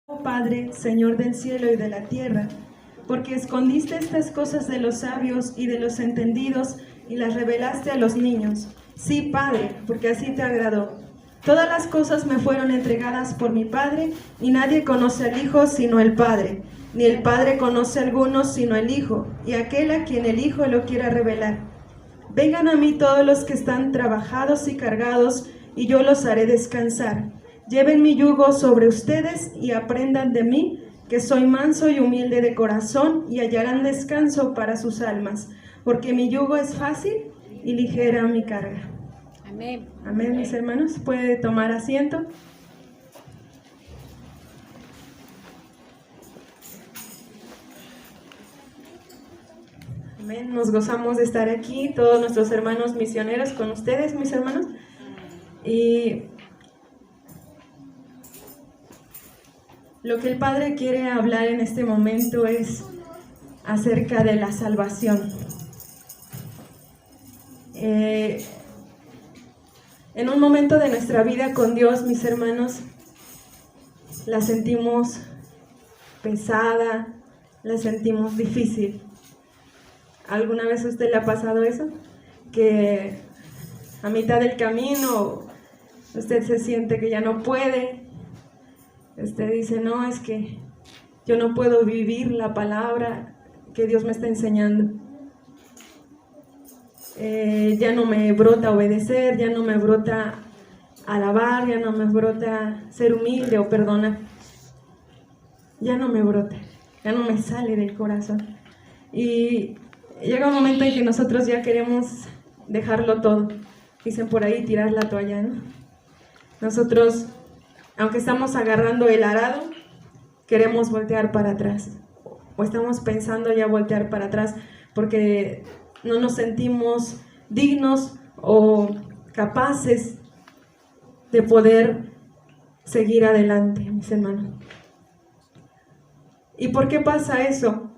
Oh Padre, Señor del cielo y de la tierra, porque escondiste estas cosas de los sabios y de los entendidos y las revelaste a los niños. Sí, Padre, porque así te agradó. Todas las cosas me fueron entregadas por mi Padre, y nadie conoce al Hijo sino el Padre, ni el Padre conoce a alguno sino el Hijo, y aquel a quien el Hijo lo quiera revelar. Vengan a mí todos los que están trabajados y cargados, y yo los haré descansar. Lleven mi yugo sobre ustedes y aprendan de mí, que soy manso y humilde de corazón, y hallarán descanso para sus almas, porque mi yugo es fácil y ligera mi carga. Amén. Amén, mis hermanos. Puede tomar asiento. Amén. Nos gozamos de estar aquí, todos nuestros hermanos misioneros con ustedes, mis hermanos. Y lo que el Padre quiere hablar en este momento es acerca de la salvación. En un momento de nuestra vida con Dios, mis hermanos, la sentimos pesada, la sentimos difícil. ¿Alguna vez a usted le ha pasado eso? Que a mitad del camino usted se siente que ya no puede. Usted dice, no, es que yo no puedo vivir la palabra que Dios me está enseñando. Ya no me brota obedecer, ya no me brota alabar, ya no me brota ser humilde o perdonar. Ya no me brota, ya no me sale del corazón. Y llega un momento en que nosotros ya queremos dejarlo todo. Dicen por ahí, tirar la toalla, ¿no? Nosotros, aunque estamos agarrando el arado, queremos voltear para atrás. O estamos pensando ya voltear para atrás porque no nos sentimos dignos o capaces de poder seguir adelante, mis hermanos. ¿Y por qué pasa eso?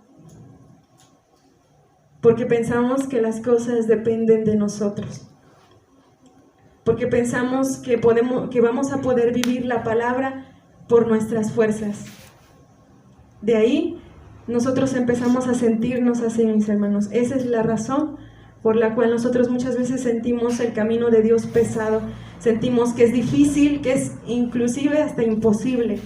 Porque pensamos que las cosas dependen de nosotros. Porque pensamos que vamos a poder vivir la palabra por nuestras fuerzas. De ahí nosotros empezamos a sentirnos así, mis hermanos. Esa es la razón por la cual nosotros muchas veces sentimos el camino de Dios pesado. Sentimos que es difícil, que es inclusive hasta imposible.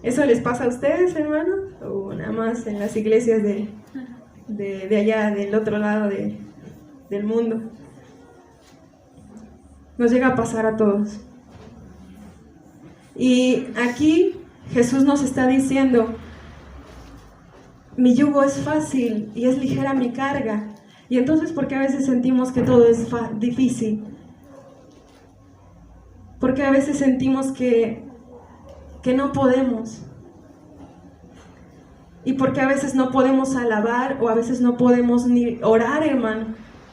¿Eso les pasa a ustedes, hermanos? ¿O nada más en las iglesias de allá, del otro lado del mundo? Nos llega a pasar a todos. Y aquí Jesús nos está diciendo, mi yugo es fácil y es ligera mi carga. Y entonces, ¿por qué a veces sentimos que todo es difícil? Porque a veces sentimos que no podemos. Y porque a veces no podemos alabar, o a veces no podemos ni orar, hermano,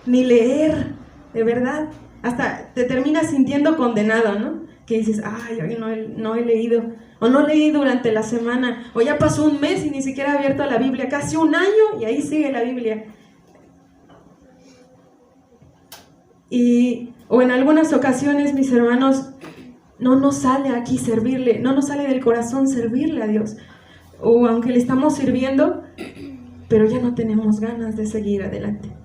ni leer, de verdad. Hasta te terminas sintiendo condenado, ¿no? Que dices, ay, hoy no he leído, o no leí durante la semana, o ya pasó un mes y ni siquiera he abierto la Biblia, casi un año y ahí sigue la Biblia. O en algunas ocasiones, mis hermanos, no nos sale aquí servirle, no nos sale del corazón servirle a Dios. O aunque le estamos sirviendo, pero ya no tenemos ganas de seguir adelante.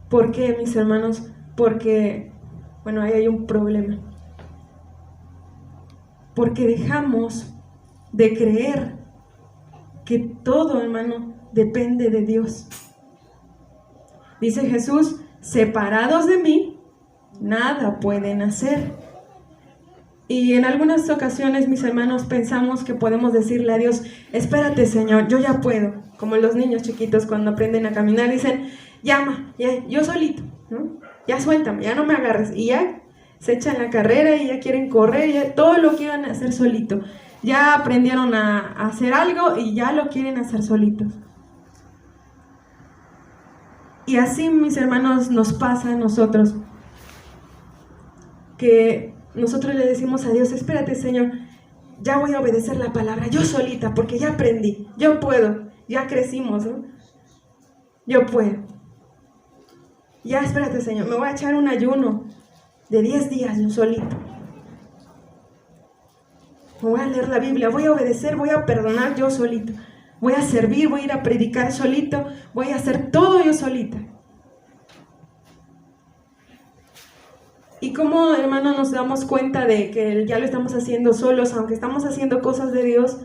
¿Por qué, mis hermanos? Porque, bueno, ahí hay un problema. Porque dejamos de creer que todo, hermano, depende de Dios. Dice Jesús, separados de mí, nada pueden hacer. Y en algunas ocasiones, mis hermanos, pensamos que podemos decirle a Dios, espérate, Señor, yo ya puedo. Como los niños chiquitos cuando aprenden a caminar, dicen, llama, ya, yo solito, ¿no? Ya suéltame, ya no me agarres. Y ya se echan la carrera y ya quieren correr, ya todo lo quieren hacer solito. Ya aprendieron a hacer algo y ya lo quieren hacer solitos. Y así, mis hermanos, nos pasa a nosotros, que nosotros le decimos a Dios, espérate, Señor, ya voy a obedecer la palabra, yo solita, porque ya aprendí, yo puedo, ya crecimos, ¿no? Yo puedo. Ya, espérate, Señor, me voy a echar un ayuno, de 10 días yo solito. Voy a leer la Biblia, voy a obedecer, voy a perdonar yo solito. Voy a servir, voy a ir a predicar solito, voy a hacer todo yo solita. Y cómo, hermano, nos damos cuenta de que ya lo estamos haciendo solos, aunque estamos haciendo cosas de Dios,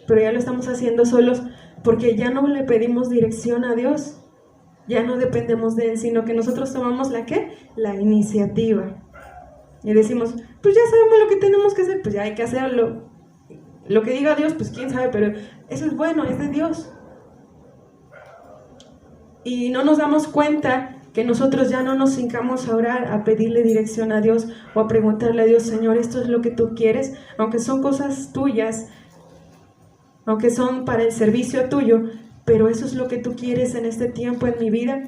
pero ya lo estamos haciendo solos, porque ya no le pedimos dirección a Dios, ya no dependemos de Él, sino que nosotros tomamos ¿la qué? La iniciativa. Y decimos, pues ya sabemos lo que tenemos que hacer, pues ya hay que hacerlo. Lo que diga Dios, pues quién sabe, pero eso es bueno, es de Dios. Y no nos damos cuenta que nosotros ya no nos hincamos a orar, a pedirle dirección a Dios o a preguntarle a Dios, Señor, esto es lo que tú quieres, aunque son cosas tuyas, aunque son para el servicio tuyo, pero eso es lo que tú quieres en este tiempo en mi vida.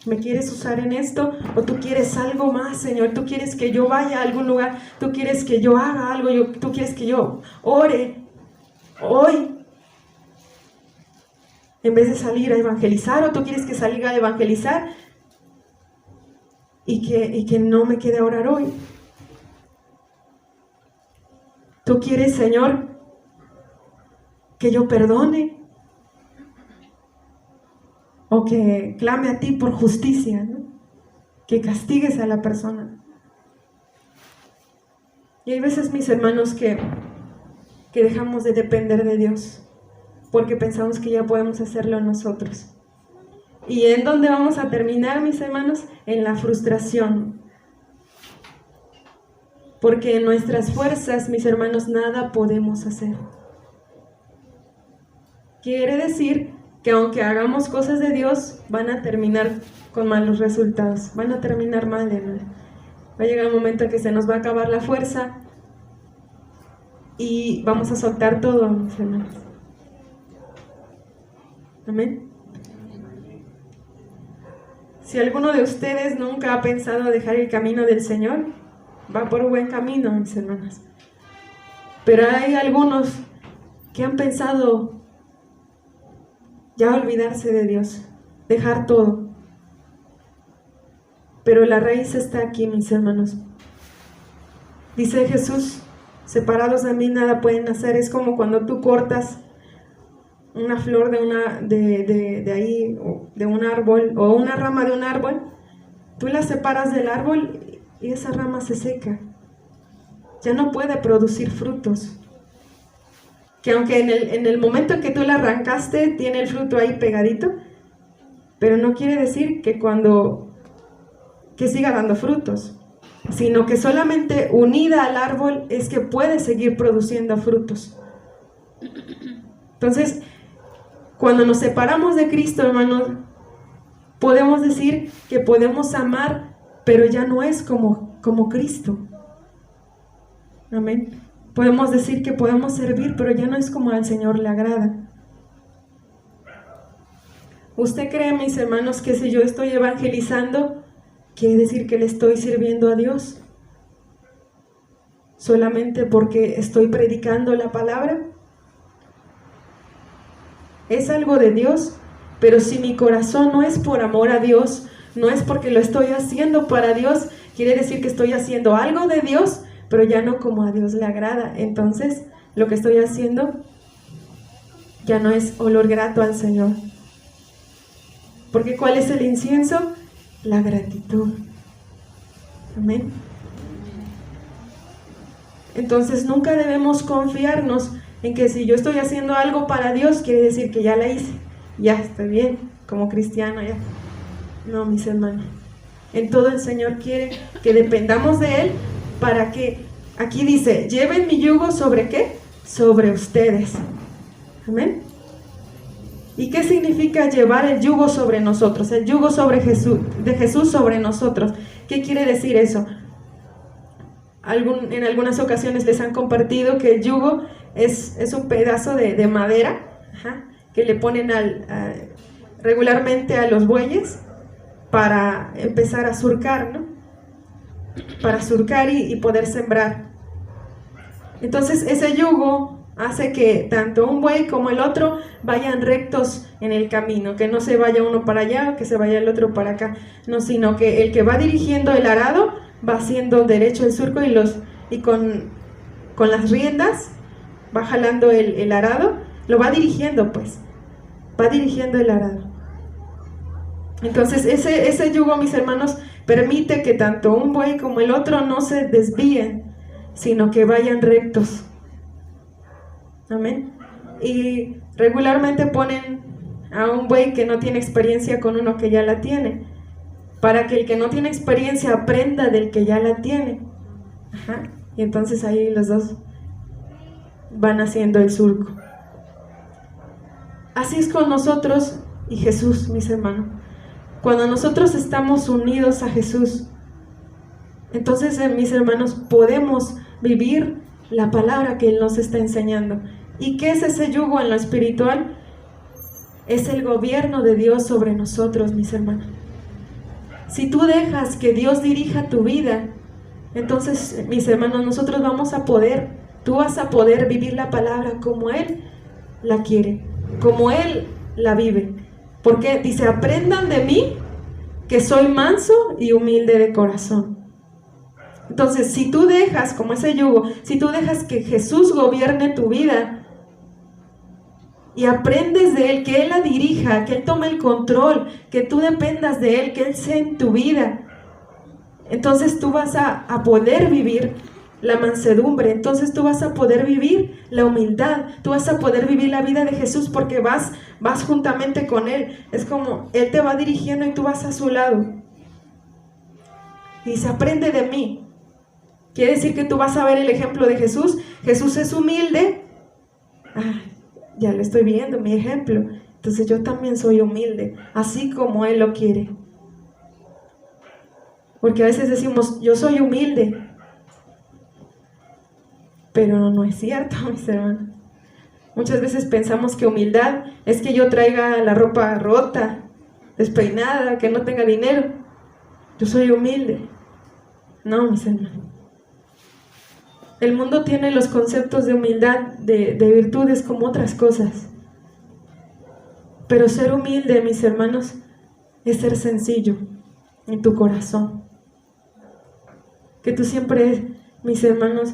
¿Me quieres usar en esto? ¿O tú quieres algo más, Señor? ¿Tú quieres que yo vaya a algún lugar? ¿Tú quieres que yo haga algo? ¿Tú quieres que yo ore hoy en vez de salir a evangelizar? ¿O tú quieres que salga a evangelizar y que no me quede a orar hoy? ¿Tú quieres, Señor, que yo perdone? O que clame a ti por justicia, ¿no? Que castigues a la persona. Y hay veces, mis hermanos, que dejamos de depender de Dios, porque pensamos que ya podemos hacerlo nosotros. ¿Y en dónde vamos a terminar, mis hermanos? En la frustración. Porque en nuestras fuerzas, mis hermanos, nada podemos hacer. Quiere decir que aunque hagamos cosas de Dios, van a terminar con malos resultados, van a terminar mal, hermano. Va a llegar un momento en que se nos va a acabar la fuerza y vamos a soltar todo, mis hermanos. Amén. Si alguno de ustedes nunca ha pensado dejar el camino del Señor, va por un buen camino, mis hermanos. Pero hay algunos que han pensado ya olvidarse de Dios, dejar todo. Pero la raíz está aquí, mis hermanos. Dice Jesús, separados de mí nada pueden hacer. Es como cuando tú cortas una flor de ahí, de un árbol, o una rama de un árbol, tú la separas del árbol y esa rama se seca. Ya no puede producir frutos. Que aunque en el momento en que tú la arrancaste, tiene el fruto ahí pegadito, pero no quiere decir que que siga dando frutos, sino que solamente unida al árbol es que puede seguir produciendo frutos. Entonces, cuando nos separamos de Cristo, hermanos, podemos decir que podemos amar, pero ya no es como Cristo. Amén. Podemos decir que podemos servir, pero ya no es como al Señor le agrada. ¿Usted cree, mis hermanos, que si yo estoy evangelizando, quiere decir que le estoy sirviendo a Dios? ¿Solamente porque estoy predicando la palabra? Es algo de Dios, pero si mi corazón no es por amor a Dios, no es porque lo estoy haciendo para Dios, quiere decir que estoy haciendo algo de Dios, pero ya no como a Dios le agrada. Entonces, lo que estoy haciendo ya no es olor grato al Señor. Porque ¿cuál es el incienso? La gratitud. Amén. Entonces, nunca debemos confiarnos en que si yo estoy haciendo algo para Dios, quiere decir que ya la hice. Ya estoy bien, como cristiano ya. No, mis hermanos. En todo el Señor quiere que dependamos de Él. Para que, aquí dice, lleven mi yugo ¿sobre qué? Sobre ustedes. Amén. ¿Y qué significa llevar el yugo sobre nosotros? El yugo de Jesús sobre nosotros. ¿Qué quiere decir eso? En algunas ocasiones les han compartido que el yugo es un pedazo de madera, que le ponen regularmente a los bueyes para empezar a surcar, ¿no? Para surcar y poder sembrar. Entonces ese yugo hace que tanto un buey como el otro vayan rectos en el camino, que no se vaya uno para allá o que se vaya el otro para acá, no, sino que el que va dirigiendo el arado va haciendo derecho el surco y con las riendas va jalando el arado, lo va dirigiendo, pues, va dirigiendo el arado. Entonces ese yugo, mis hermanos, permite que tanto un buey como el otro no se desvíen, sino que vayan rectos. Amén. Y regularmente ponen a un buey que no tiene experiencia con uno que ya la tiene, para que el que no tiene experiencia aprenda del que ya la tiene. Ajá. Y entonces ahí los dos van haciendo el surco. Así es con nosotros y Jesús, mis hermanos. Cuando nosotros estamos unidos a Jesús, entonces, mis hermanos, podemos vivir la palabra que Él nos está enseñando. ¿Y qué es ese yugo en lo espiritual? Es el gobierno de Dios sobre nosotros, mis hermanos. Si tú dejas que Dios dirija tu vida, entonces, mis hermanos, nosotros tú vas a poder vivir la palabra como Él la quiere, como Él la vive. Porque dice, aprendan de mí, que soy manso y humilde de corazón. Entonces, si tú dejas, como ese yugo, si tú dejas que Jesús gobierne tu vida y aprendes de Él, que Él la dirija, que Él tome el control, que tú dependas de Él, que Él sea en tu vida, entonces tú vas a poder vivir la mansedumbre, entonces tú vas a poder vivir la humildad, tú vas a poder vivir la vida de Jesús porque vas juntamente con Él. Es como Él te va dirigiendo y tú vas a su lado. Y se aprende de mí. Quiere decir que tú vas a ver el ejemplo de Jesús. Jesús es humilde. Ya lo estoy viendo, mi ejemplo. Entonces yo también soy humilde, así como Él lo quiere. Porque a veces decimos, yo soy humilde. Pero no es cierto, mis hermanos. Muchas veces pensamos que humildad es que yo traiga la ropa rota, despeinada, que no tenga dinero. Yo soy humilde. No, mis hermanos. El mundo tiene los conceptos de humildad, de virtudes como otras cosas. Pero ser humilde, mis hermanos, es ser sencillo en tu corazón. Que tú siempre, mis hermanos,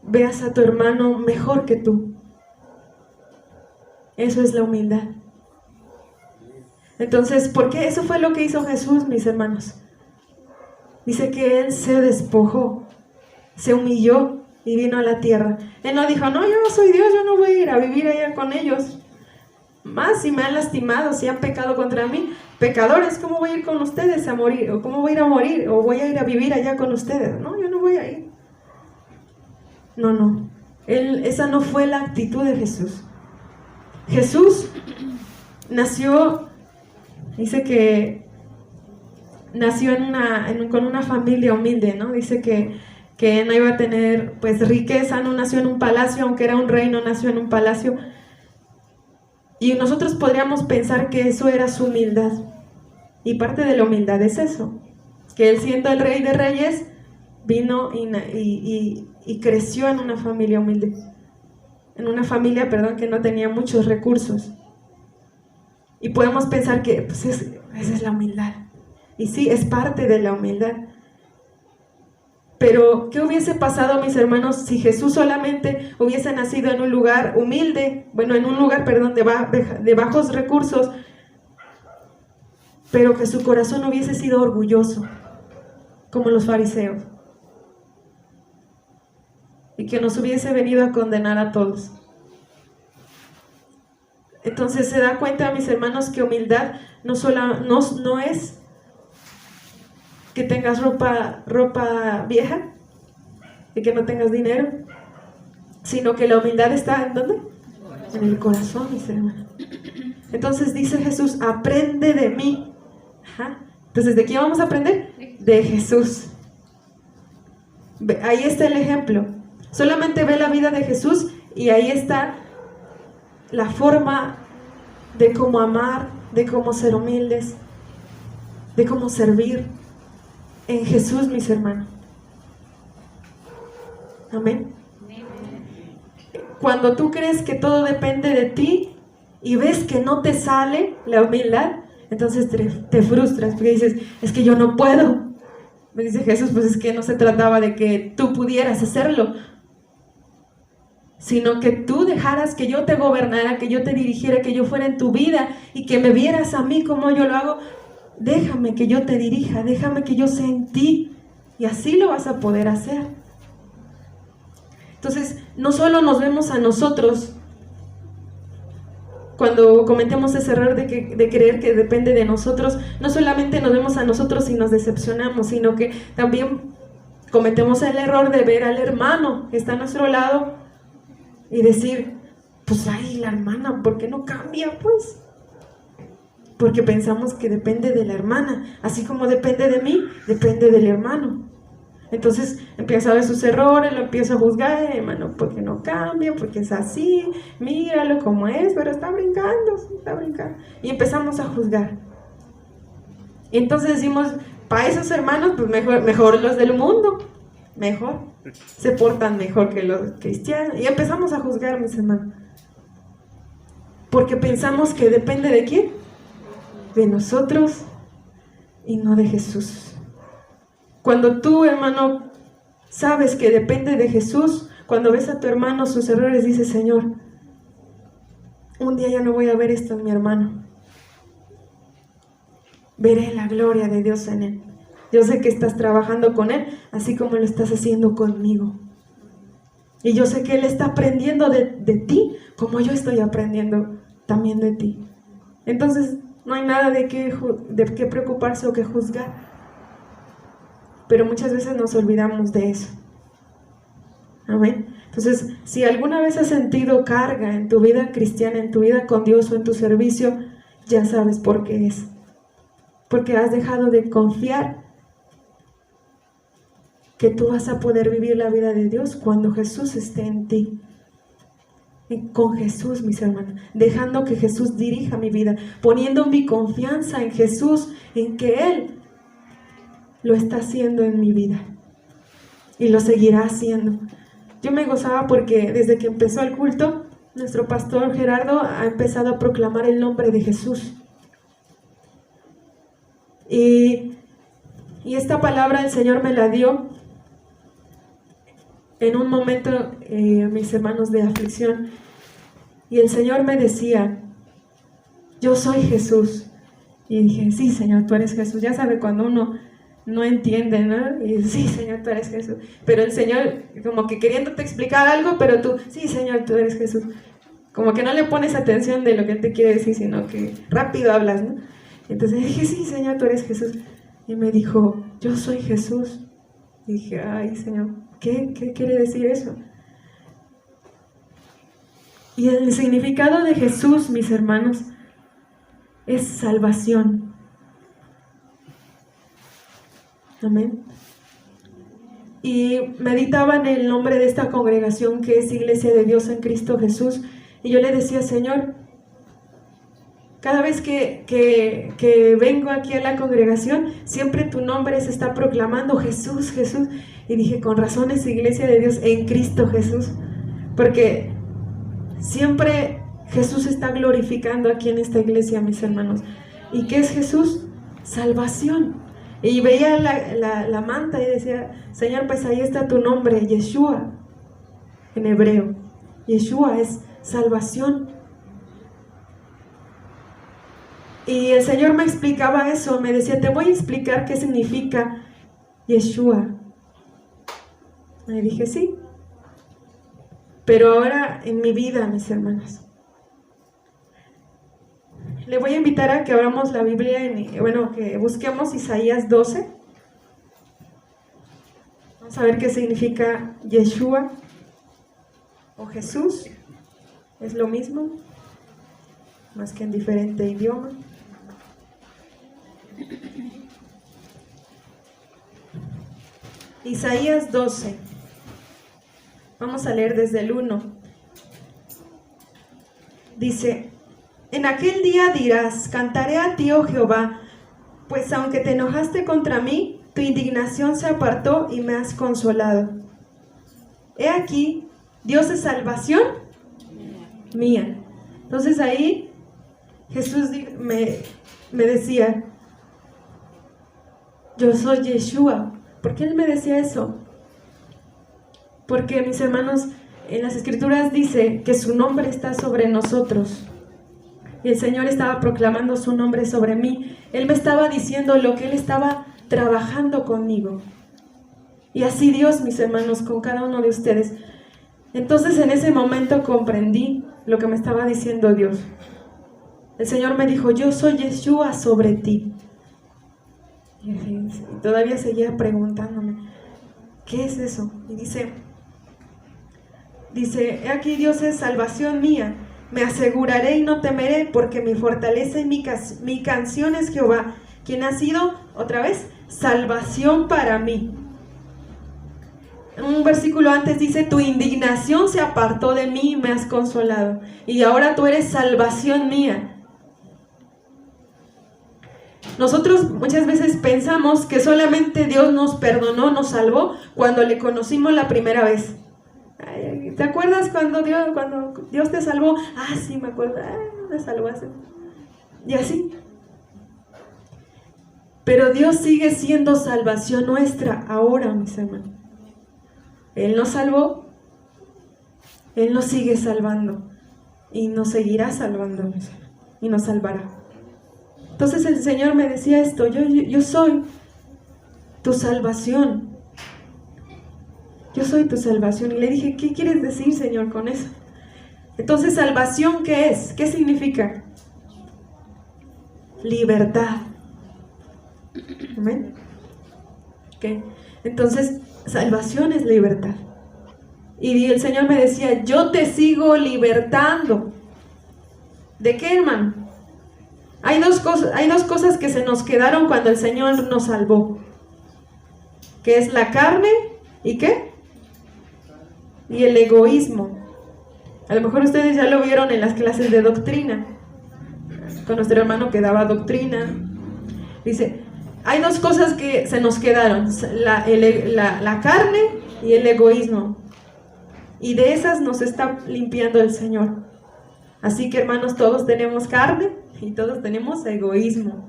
veas a tu hermano mejor que tú. Eso es la humildad. Entonces, ¿por qué? Eso fue lo que hizo Jesús, mis hermanos. Dice que Él se despojó, se humilló y vino a la tierra. Él no dijo, no, yo no soy Dios, yo no voy a ir a vivir allá con ellos. Más si me han lastimado, si han pecado contra mí. Pecadores, ¿cómo voy a ir con ustedes a morir? ¿O cómo voy a ir a morir? ¿O voy a ir a vivir allá con ustedes? No, yo no voy a ir. No. Esa no fue la actitud de Jesús. Jesús nació, dice que nació con una familia humilde, ¿no? Dice que no iba a tener pues riqueza, no nació en un palacio, aunque era un rey, no nació en un palacio. Y nosotros podríamos pensar que eso era su humildad. Y parte de la humildad es eso, que Él, siendo el Rey de Reyes, vino y creció en una familia humilde. En una familia, que no tenía muchos recursos. Y podemos pensar que pues esa es la humildad. Y sí, es parte de la humildad. Pero, ¿qué hubiese pasado, mis hermanos, si Jesús solamente hubiese nacido en un lugar humilde? En un lugar, de bajos recursos, pero que su corazón hubiese sido orgulloso, como los fariseos, y que nos hubiese venido a condenar a todos. Entonces se da cuenta, mis hermanos, que humildad no es que tengas ropa vieja y que no tengas dinero, sino que la humildad está ¿en dónde? En el corazón, mis hermanos. Entonces dice Jesús, aprende de mí. Entonces, ¿de quién vamos a aprender? De Jesús. Ahí está el ejemplo. Solamente ve la vida de Jesús y ahí está la forma de cómo amar, de cómo ser humildes, de cómo servir en Jesús, mis hermanos. Amén. Cuando tú crees que todo depende de ti y ves que no te sale la humildad, entonces te frustras porque dices, es que yo no puedo. Me dice Jesús, pues es que no se trataba de que tú pudieras hacerlo, sino que tú dejaras que yo te gobernara, que yo te dirigiera, que yo fuera en tu vida y que me vieras a mí como yo lo hago. Déjame que yo te dirija, déjame que yo sea en ti, y así lo vas a poder hacer. Entonces, no solo nos vemos a nosotros cuando cometemos ese error de creer que depende de nosotros, no solamente nos vemos a nosotros y nos decepcionamos, sino que también cometemos el error de ver al hermano que está a nuestro lado y decir, pues ay, la hermana, ¿por qué no cambia? Pues porque pensamos que depende de la hermana, así como depende de mí, depende del hermano. Entonces empieza a ver sus errores, lo empieza a juzgar, hermano, ¿por qué no cambia? Porque es así, míralo como es, pero está brincando. Y empezamos a juzgar. Y entonces decimos, para esos hermanos, pues mejor los del mundo, mejor, se portan mejor que los cristianos. Y empezamos a juzgar, mis hermanos. Porque pensamos que depende de quién, de nosotros y no de Jesús. Cuando tú, hermano, sabes que depende de Jesús, cuando ves a tu hermano sus errores, dices, Señor, un día ya no voy a ver esto en mi hermano. Veré la gloria de Dios en él. Yo sé que estás trabajando con él, así como lo estás haciendo conmigo. Y yo sé que él está aprendiendo de ti, como yo estoy aprendiendo también de ti. Entonces, no hay nada de qué preocuparse o que juzgar. Pero muchas veces nos olvidamos de eso. Amén. Entonces, si alguna vez has sentido carga en tu vida cristiana, en tu vida con Dios o en tu servicio, ya sabes por qué es. Porque has dejado de confiar que tú vas a poder vivir la vida de Dios cuando Jesús esté en ti. Con Jesús, mis hermanos, dejando que Jesús dirija mi vida, poniendo mi confianza en Jesús, en que Él lo está haciendo en mi vida y lo seguirá haciendo. Yo me gozaba porque desde que empezó el culto, nuestro pastor Gerardo ha empezado a proclamar el nombre de Jesús. Y esta palabra el Señor me la dio en un momento, mis hermanos, de aflicción. Y el Señor me decía, yo soy Jesús. Y dije, sí, Señor, tú eres Jesús. Ya sabe cuando uno no entiende, ¿no? Y sí, Señor, tú eres Jesús. Pero el Señor, como que queriéndote explicar algo, pero tú, sí, Señor, tú eres Jesús. Como que no le pones atención de lo que Él te quiere decir, sino que rápido hablas, ¿no? Entonces dije, sí, Señor, tú eres Jesús. Y me dijo, yo soy Jesús. Y dije, ay, Señor, ¿qué quiere decir eso? Y el significado de Jesús, mis hermanos, es salvación. Amén. Y meditaba en el nombre de esta congregación que es Iglesia de Dios en Cristo Jesús. Y yo le decía, Señor, cada vez que vengo aquí a la congregación, siempre tu nombre se está proclamando, Jesús, Jesús. Y dije, con razón es Iglesia de Dios en Cristo Jesús. Porque siempre Jesús está glorificando aquí en esta iglesia, mis hermanos. ¿Y qué es Jesús? Salvación. Y veía la manta y decía, Señor, pues ahí está tu nombre, Yeshua, en hebreo. Yeshua es salvación. Y el Señor me explicaba eso, me decía, te voy a explicar qué significa Yeshua. Y dije, sí. Pero ahora en mi vida, mis hermanos, le voy a invitar a que abramos la Biblia, que busquemos Isaías 12. Vamos a ver qué significa Yeshua o Jesús. Es lo mismo, más que en diferente idioma. Isaías 12. Vamos a leer desde el 1. Dice, en aquel día dirás, cantaré a ti, oh Jehová, pues aunque te enojaste contra mí, tu indignación se apartó y me has consolado. He aquí, Dios es salvación mía. Entonces ahí Jesús me decía, yo soy Yeshua, ¿Por qué Él me decía eso? Porque, mis hermanos, en las Escrituras dice que su nombre está sobre nosotros. Y el Señor estaba proclamando su nombre sobre mí. Él me estaba diciendo lo que Él estaba trabajando conmigo. Y así Dios, mis hermanos, con cada uno de ustedes. Entonces en ese momento comprendí lo que me estaba diciendo Dios. El Señor me dijo, yo soy Yeshua sobre ti. Y todavía seguía preguntándome, ¿qué es eso? Y dice, he aquí Dios es salvación mía. Me aseguraré y no temeré, porque mi fortaleza y mi canción es Jehová, quien ha sido, otra vez, salvación para mí. Un versículo antes dice, tu indignación se apartó de mí y me has consolado. Y ahora tú eres salvación mía. Nosotros muchas veces pensamos que solamente Dios nos perdonó, nos salvó cuando le conocimos la primera vez. ¿Te acuerdas cuando Dios te salvó? Ah, sí, me acuerdo, me salvaste. Y así. Pero Dios sigue siendo salvación nuestra ahora, mis hermanos. Él nos salvó, Él nos sigue salvando y nos seguirá salvando, mis hermanos, y nos salvará. Entonces el Señor me decía esto, yo soy tu salvación. Yo soy tu salvación. Y le dije, ¿qué quieres decir, Señor, con eso? Entonces, ¿salvación qué es? ¿Qué significa? Libertad. ¿Amén? ¿Qué? Entonces, salvación es libertad. Y el Señor me decía, yo te sigo libertando. ¿De qué, hermano? Hay dos cosas que se nos quedaron cuando el Señor nos salvó. Que es la carne, ¿y qué? Y el egoísmo. A lo mejor ustedes ya lo vieron en las clases de doctrina, con nuestro hermano que daba doctrina. Dice, hay dos cosas que se nos quedaron, la carne y el egoísmo. Y de esas nos está limpiando el Señor. Así que, hermanos, todos tenemos carne y todos tenemos egoísmo.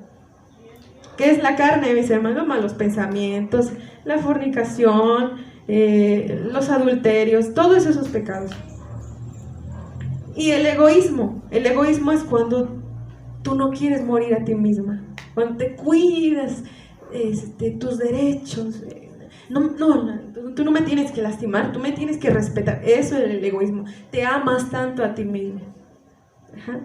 ¿Qué es la carne, mis hermanos? Malos pensamientos, la fornicación, los adulterios, todos esos pecados. Y el egoísmo es cuando tú no quieres morir a ti misma, cuando te cuidas tus derechos. Tú no me tienes que lastimar, tú me tienes que respetar. Eso es el egoísmo. Te amas tanto a ti mismo. Ajá.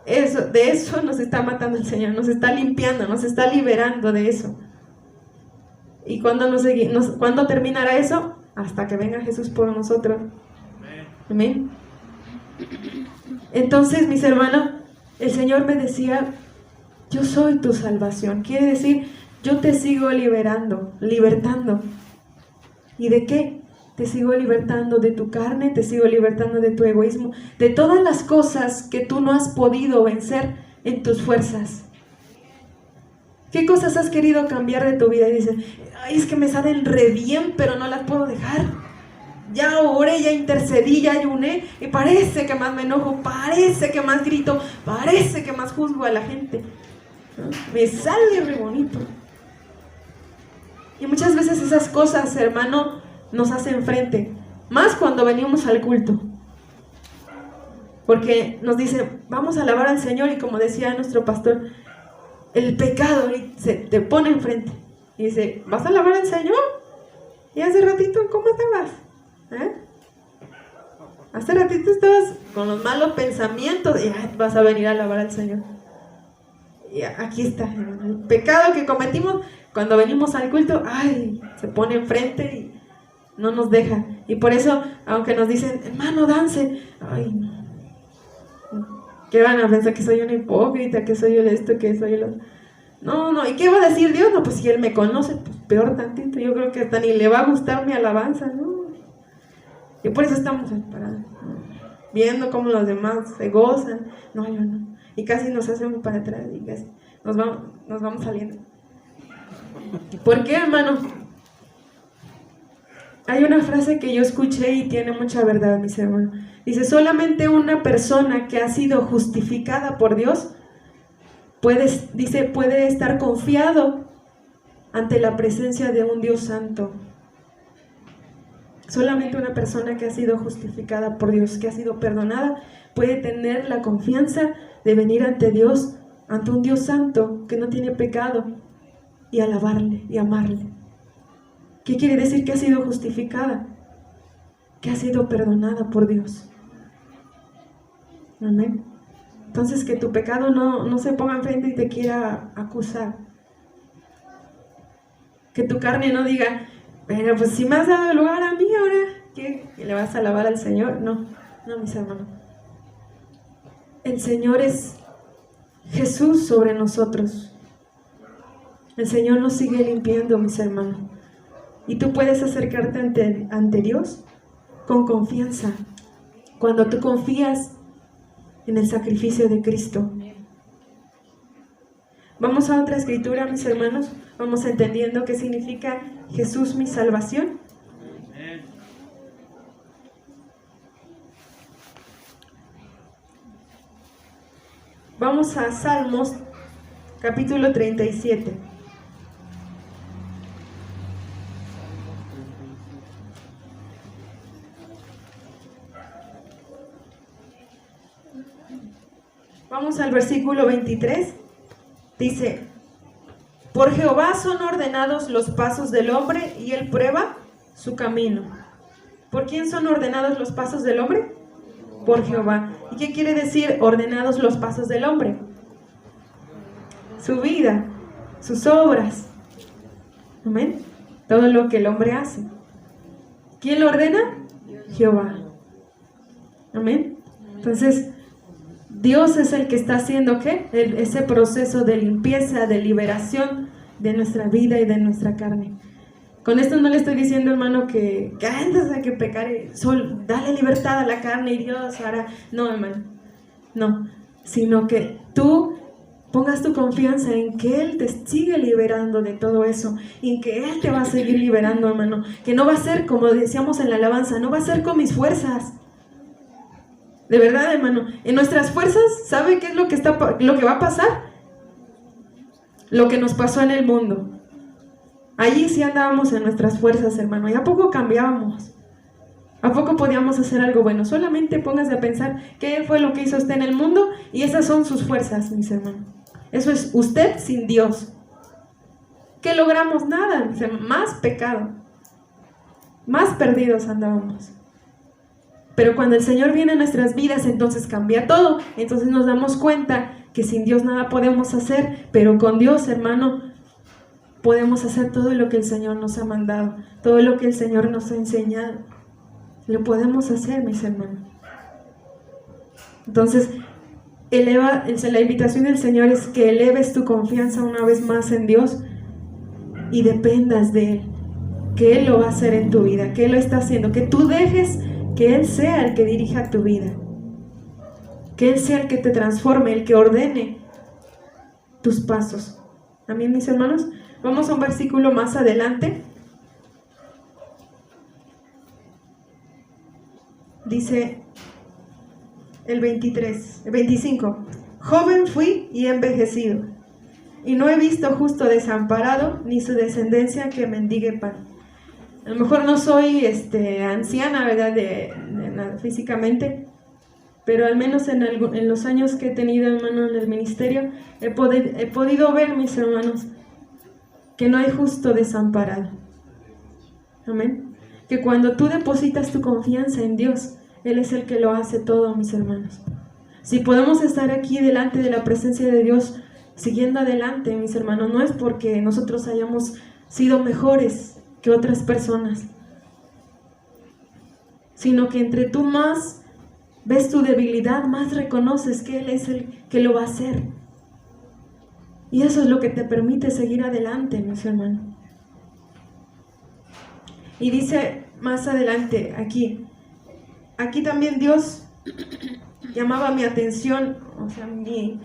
De eso nos está matando el Señor, nos está limpiando, nos está liberando de eso. ¿Y cuándo terminará eso? Hasta que venga Jesús por nosotros. Amén. Entonces, mis hermanos, el Señor me decía, yo soy tu salvación. Quiere decir, yo te sigo libertando. ¿Y de qué? Te sigo libertando de tu carne, te sigo libertando de tu egoísmo, de todas las cosas que tú no has podido vencer en tus fuerzas. ¿Qué cosas has querido cambiar de tu vida? Y dices, ay, es que me salen re bien, pero no las puedo dejar. Ya oré, ya intercedí, ya ayuné, y parece que más me enojo, parece que más grito, parece que más juzgo a la gente. ¿No? Me sale re bonito. Y muchas veces esas cosas, hermano, nos hacen frente, más cuando venimos al culto, porque nos dice, vamos a alabar al Señor, y como decía nuestro pastor, el pecado se te pone enfrente y dice, ¿vas a alabar al Señor? Y hace ratito, ¿cómo estabas? Hace ratito estabas con los malos pensamientos y vas a venir a alabar al Señor. Y aquí está, hermano, el pecado que cometimos cuando venimos al culto, se pone enfrente y no nos deja. Y por eso, aunque nos dicen, hermano, dance, ¿qué van a pensar? Que soy una hipócrita, que soy el esto, que soy el otro. No, ¿y qué va a decir Dios? No, pues si Él me conoce, pues peor tantito. Yo creo que hasta ni le va a gustar mi alabanza, ¿no? Y por eso estamos parados, viendo cómo los demás se gozan. No, yo no. Y casi nos hacemos para atrás y casi nos vamos saliendo. ¿Por qué, hermano? Hay una frase que yo escuché y tiene mucha verdad, mis hermanos. Dice, solamente una persona que ha sido justificada por Dios puede estar confiado ante la presencia de un Dios santo. Solamente una persona que ha sido justificada por Dios, que ha sido perdonada, puede tener la confianza de venir ante Dios, ante un Dios santo que no tiene pecado, y alabarle y amarle. ¿Qué quiere decir que ha sido justificada? Que ha sido perdonada por Dios. Amén. Entonces, que tu pecado no se ponga enfrente y te quiera acusar. Que tu carne no diga, pero pues si me has dado lugar a mí ahora, ¿qué? ¿Le vas a alabar al Señor? No, mis hermanos. El Señor es Jesús sobre nosotros. El Señor nos sigue limpiando, mis hermanos. Y tú puedes acercarte ante Dios con confianza. Cuando tú confías en el sacrificio de Cristo. Vamos a otra escritura, mis hermanos. Vamos entendiendo qué significa Jesús mi salvación. Vamos a Salmos, capítulo 37. Vamos al versículo 23. Dice: por Jehová son ordenados los pasos del hombre, y él prueba su camino. ¿Por quién son ordenados los pasos del hombre? Por Jehová. ¿Y qué quiere decir ordenados los pasos del hombre? Su vida, sus obras. Amén. Todo lo que el hombre hace. ¿Quién lo ordena? Jehová. Amén. Entonces, Dios es el que está haciendo ¿qué? Ese proceso de limpieza, de liberación de nuestra vida y de nuestra carne. Con esto no le estoy diciendo, hermano, que antes hay que pecar, dale libertad a la carne y Dios hará. No, hermano, no, sino que tú pongas tu confianza en que Él te sigue liberando de todo eso, y en que Él te va a seguir liberando, hermano, que no va a ser, como decíamos en la alabanza, no va a ser con mis fuerzas. De verdad, hermano, en nuestras fuerzas, ¿sabe qué es lo que va a pasar? Lo que nos pasó en el mundo. Allí sí andábamos en nuestras fuerzas, hermano, y ¿a poco cambiábamos? ¿A poco podíamos hacer algo bueno? Solamente póngase a pensar qué fue lo que hizo usted en el mundo, y esas son sus fuerzas, mis hermanos. Eso es usted sin Dios. ¿Qué logramos? Nada, mis hermanos, más pecado. Más perdidos andábamos. Pero cuando el Señor viene a nuestras vidas, entonces cambia todo. Entonces nos damos cuenta que sin Dios nada podemos hacer, pero con Dios, hermano, podemos hacer todo lo que el Señor nos ha mandado, todo lo que el Señor nos ha enseñado. Lo podemos hacer, mis hermanos. Entonces, la invitación del Señor es que eleves tu confianza una vez más en Dios y dependas de Él, que Él lo va a hacer en tu vida, que Él lo está haciendo, que tú dejes que Él sea el que dirija tu vida, que Él sea el que te transforme, el que ordene tus pasos. Amén, mis hermanos. Vamos a un versículo más adelante. Dice el 25. Joven fui y he envejecido, y no he visto justo desamparado, ni su descendencia que mendigue pan. A lo mejor no soy anciana, ¿verdad? Físicamente, pero al menos en los años que he tenido, hermano, en el ministerio, he podido ver, mis hermanos, que no hay justo desamparado. Amén. Que cuando tú depositas tu confianza en Dios, Él es el que lo hace todo, mis hermanos. Si podemos estar aquí delante de la presencia de Dios, siguiendo adelante, mis hermanos, no es porque nosotros hayamos sido mejores que otras personas, sino que entre tú más ves tu debilidad, más reconoces que Él es el que lo va a hacer. Y eso es lo que te permite seguir adelante, mis hermanos. Y dice más adelante aquí también Dios llamaba mi atención, o sea, mi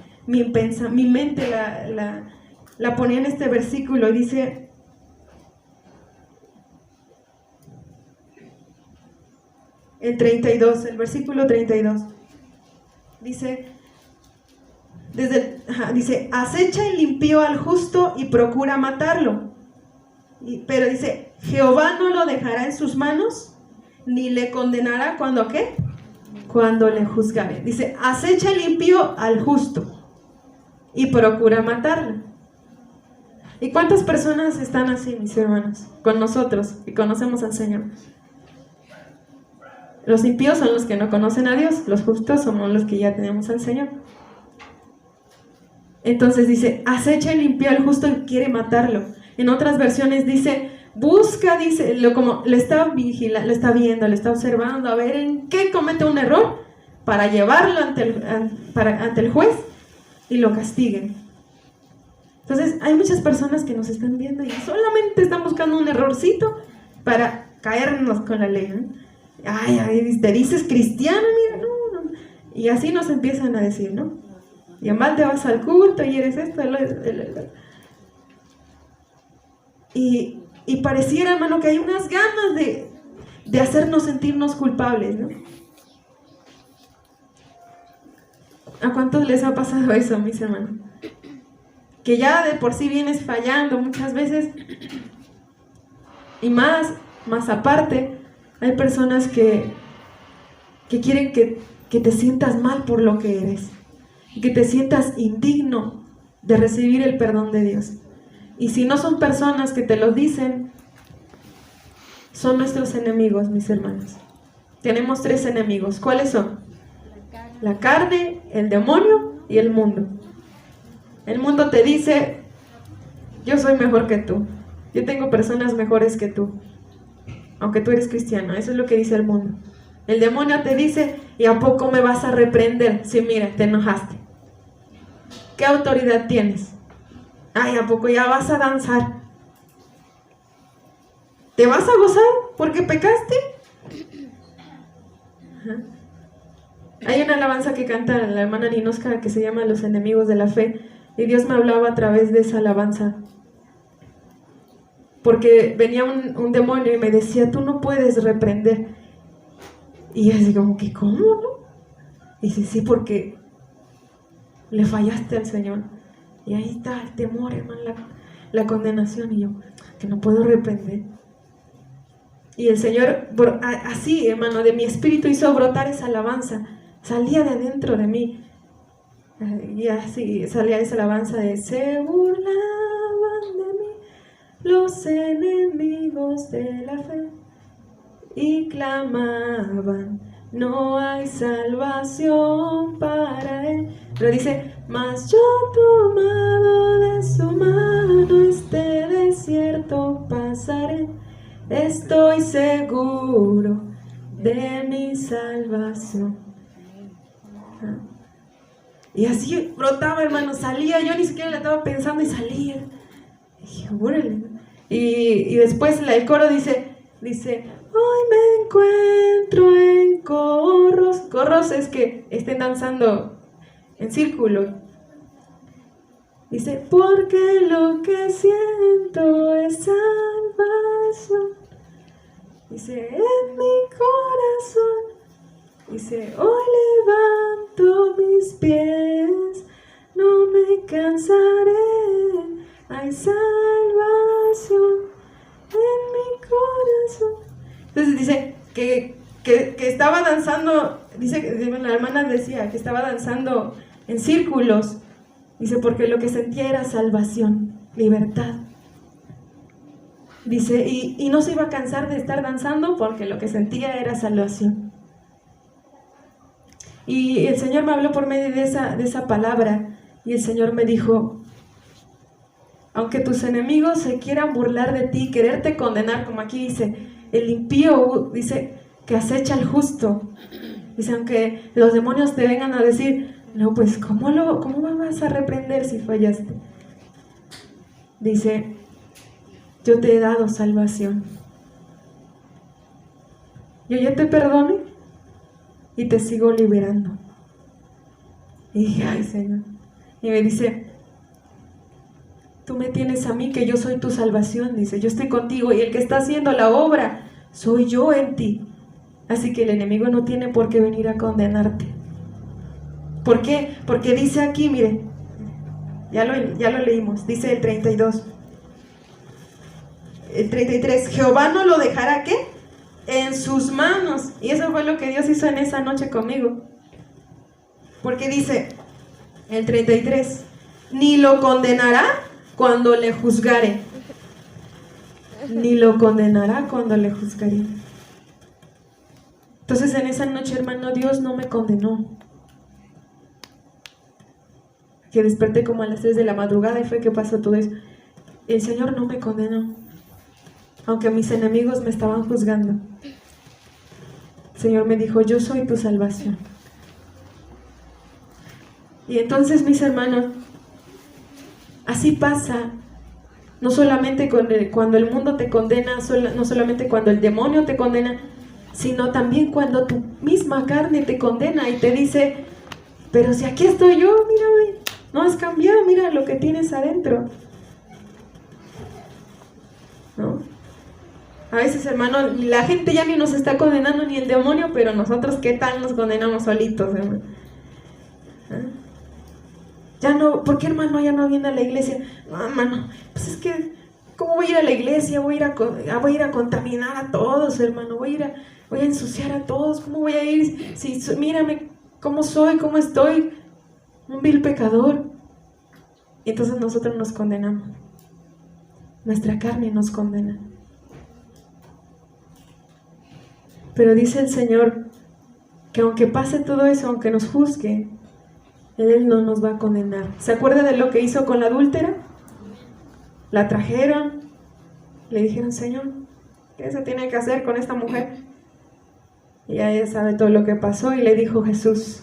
mente la ponía en este versículo, y dice: el versículo 32, dice, dice: acecha el impío al justo y procura matarlo, Pero dice, Jehová no lo dejará en sus manos, ni le condenará cuando ¿qué? Cuando le juzgare. Dice, acecha el impío al justo y procura matarlo. ¿Y cuántas personas están así, mis hermanos, con nosotros y conocemos al Señor? Los impíos son los que no conocen a Dios, los justos somos los que ya tenemos al Señor. Entonces dice, acecha el impío al justo y quiere matarlo. En otras versiones dice, busca, dice, como le está vigilando, le está viendo, le está observando, a ver en qué comete un error para llevarlo ante el juez y lo castiguen. Entonces hay muchas personas que nos están viendo y solamente están buscando un errorcito para caernos con la ley, ¿no? Ay, te dices cristiano, mira, no. Y así nos empiezan a decir, ¿no? Y mal te vas al culto y eres esto, y pareciera, hermano, que hay unas ganas de hacernos sentirnos culpables, ¿no? ¿A cuántos les ha pasado eso, mis hermanos? Que ya de por sí vienes fallando muchas veces, y más aparte, hay personas que quieren que te sientas mal por lo que eres, y que te sientas indigno de recibir el perdón de Dios. Y si no son personas que te lo dicen, son nuestros enemigos, mis hermanos. Tenemos 3 enemigos. ¿Cuáles son? La carne, el demonio y el mundo. El mundo te dice, yo soy mejor que tú, yo tengo personas mejores que tú, aunque tú eres cristiano. Eso es lo que dice el mundo. El demonio te dice, ¿y a poco me vas a reprender? Sí, mira, te enojaste. ¿Qué autoridad tienes? Ay, ¿a poco ya vas a danzar? ¿Te vas a gozar porque pecaste? Ajá. Hay una alabanza que canta la hermana Ninosca que se llama Los enemigos de la fe, y Dios me hablaba a través de esa alabanza, porque venía un demonio y me decía, tú no puedes reprender. Y yo así como que, ¿cómo no? Y dice, sí, porque le fallaste al Señor. Y ahí está el temor, hermano, la condenación. Y yo, que no puedo reprender. Y el Señor, así, hermano, de mi espíritu hizo brotar esa alabanza. Salía de adentro de mí. Y así salía esa alabanza de, se burlaban de mí los enemigos de la fe y clamaban, no hay salvación para él. Pero dice, mas yo tomado de su mano este desierto pasaré, estoy seguro de mi salvación. Y así brotaba, hermano, salía, yo ni siquiera le estaba pensando y salía. Y dije, órale. Y después el coro dice, hoy me encuentro en corros. Corros es que estén danzando en círculo. Dice, porque lo que siento es salvación. Dice, en mi corazón. Dice, hoy levanto mis pies, no me cansaré, hay salvación en mi corazón. Entonces dice que estaba danzando, la hermana decía que estaba danzando en círculos. Dice, porque lo que sentía era salvación, libertad. Dice, y no se iba a cansar de estar danzando porque lo que sentía era salvación. Y el Señor me habló por medio de esa palabra, y el Señor me dijo, aunque tus enemigos se quieran burlar de ti, quererte condenar, como aquí dice, el impío dice que acecha al justo. Dice, aunque los demonios te vengan a decir, no, pues ¿cómo vas a reprender si fallaste? Dice, yo te he dado salvación. Yo ya te perdoné y te sigo liberando. Y dije, ay, Señor. Y me dice, tú me tienes a mí, que yo soy tu salvación. Dice, yo estoy contigo y el que está haciendo la obra soy yo en ti. Así que el enemigo no tiene por qué venir a condenarte. ¿Por qué? Porque dice aquí, mire, ya lo leímos, dice el 32. el 33, Jehová no lo dejará, ¿qué? En sus manos. Y eso fue lo que Dios hizo en esa noche conmigo. Porque dice el 33, ni lo condenará cuando le juzgare. Ni lo condenará cuando le juzgare. Entonces en esa noche, hermano, Dios no me condenó. Que desperté como a las 3 de la madrugada y fue que pasó todo eso. El Señor no me condenó, aunque mis enemigos me estaban juzgando. El Señor me dijo, yo soy tu salvación. Y entonces, mis hermanos, así pasa, no solamente cuando el mundo te condena, no solamente cuando el demonio te condena, sino también cuando tu misma carne te condena y te dice, pero si aquí estoy yo, mírame, no has cambiado, mira lo que tienes adentro. ¿No? A veces, hermano, la gente ya ni nos está condenando ni el demonio, pero nosotros qué tal nos condenamos solitos, hermano. ¿Ah? Ya no, ¿por qué, hermano, ya no viene a la iglesia? No, hermano, pues es que, ¿cómo voy a ir a la iglesia? Voy a ir a contaminar a todos, hermano, voy a ensuciar a todos. ¿Cómo voy a ir? Si mírame cómo soy, cómo estoy, un vil pecador. Y entonces nosotros nos condenamos. Nuestra carne nos condena. Pero dice el Señor que aunque pase todo eso, aunque nos juzgue, Él no nos va a condenar. ¿Se acuerda de lo que hizo con la adúltera? La trajeron, le dijeron, Señor, ¿qué se tiene que hacer con esta mujer? Y ella sabe todo lo que pasó y le dijo Jesús.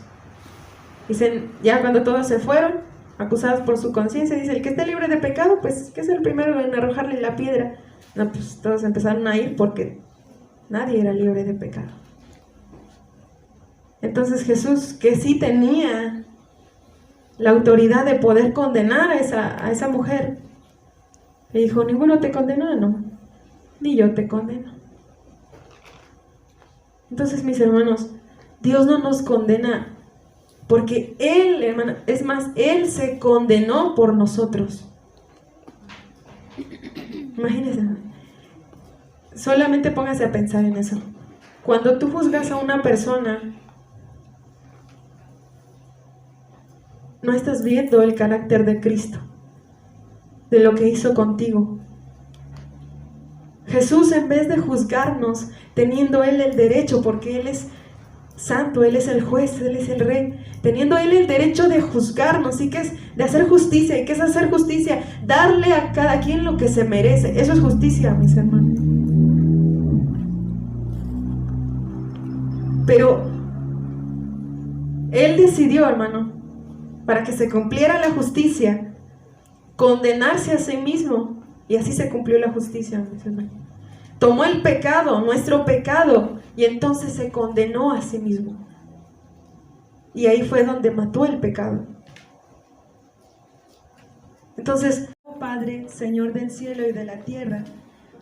Dicen, ya cuando todos se fueron, acusados por su conciencia, dice, el que esté libre de pecado, pues que es el primero en arrojarle la piedra. No, pues todos empezaron a ir porque nadie era libre de pecado. Entonces Jesús, que sí tenía la autoridad de poder condenar a esa mujer, le dijo, ninguno te condenó, no, ni yo te condeno. Entonces, mis hermanos, Dios no nos condena porque Él, hermano, es más, Él se condenó por nosotros. Imagínense, solamente póngase a pensar en eso. Cuando tú juzgas a una persona, no estás viendo el carácter de Cristo, de lo que hizo contigo. Jesús, en vez de juzgarnos, teniendo Él el derecho, porque Él es santo, Él es el juez, Él es el rey, teniendo Él el derecho de juzgarnos, y que es de hacer justicia. ¿Y qué es hacer justicia? Darle a cada quien lo que se merece. Eso es justicia, mis hermanos. Pero Él decidió, hermano, para que se cumpliera la justicia, condenarse a sí mismo, y así se cumplió la justicia, mis hermanos. Tomó el pecado, nuestro pecado, y entonces se condenó a sí mismo. Y ahí fue donde mató el pecado. Entonces, oh Padre, Señor del cielo y de la tierra,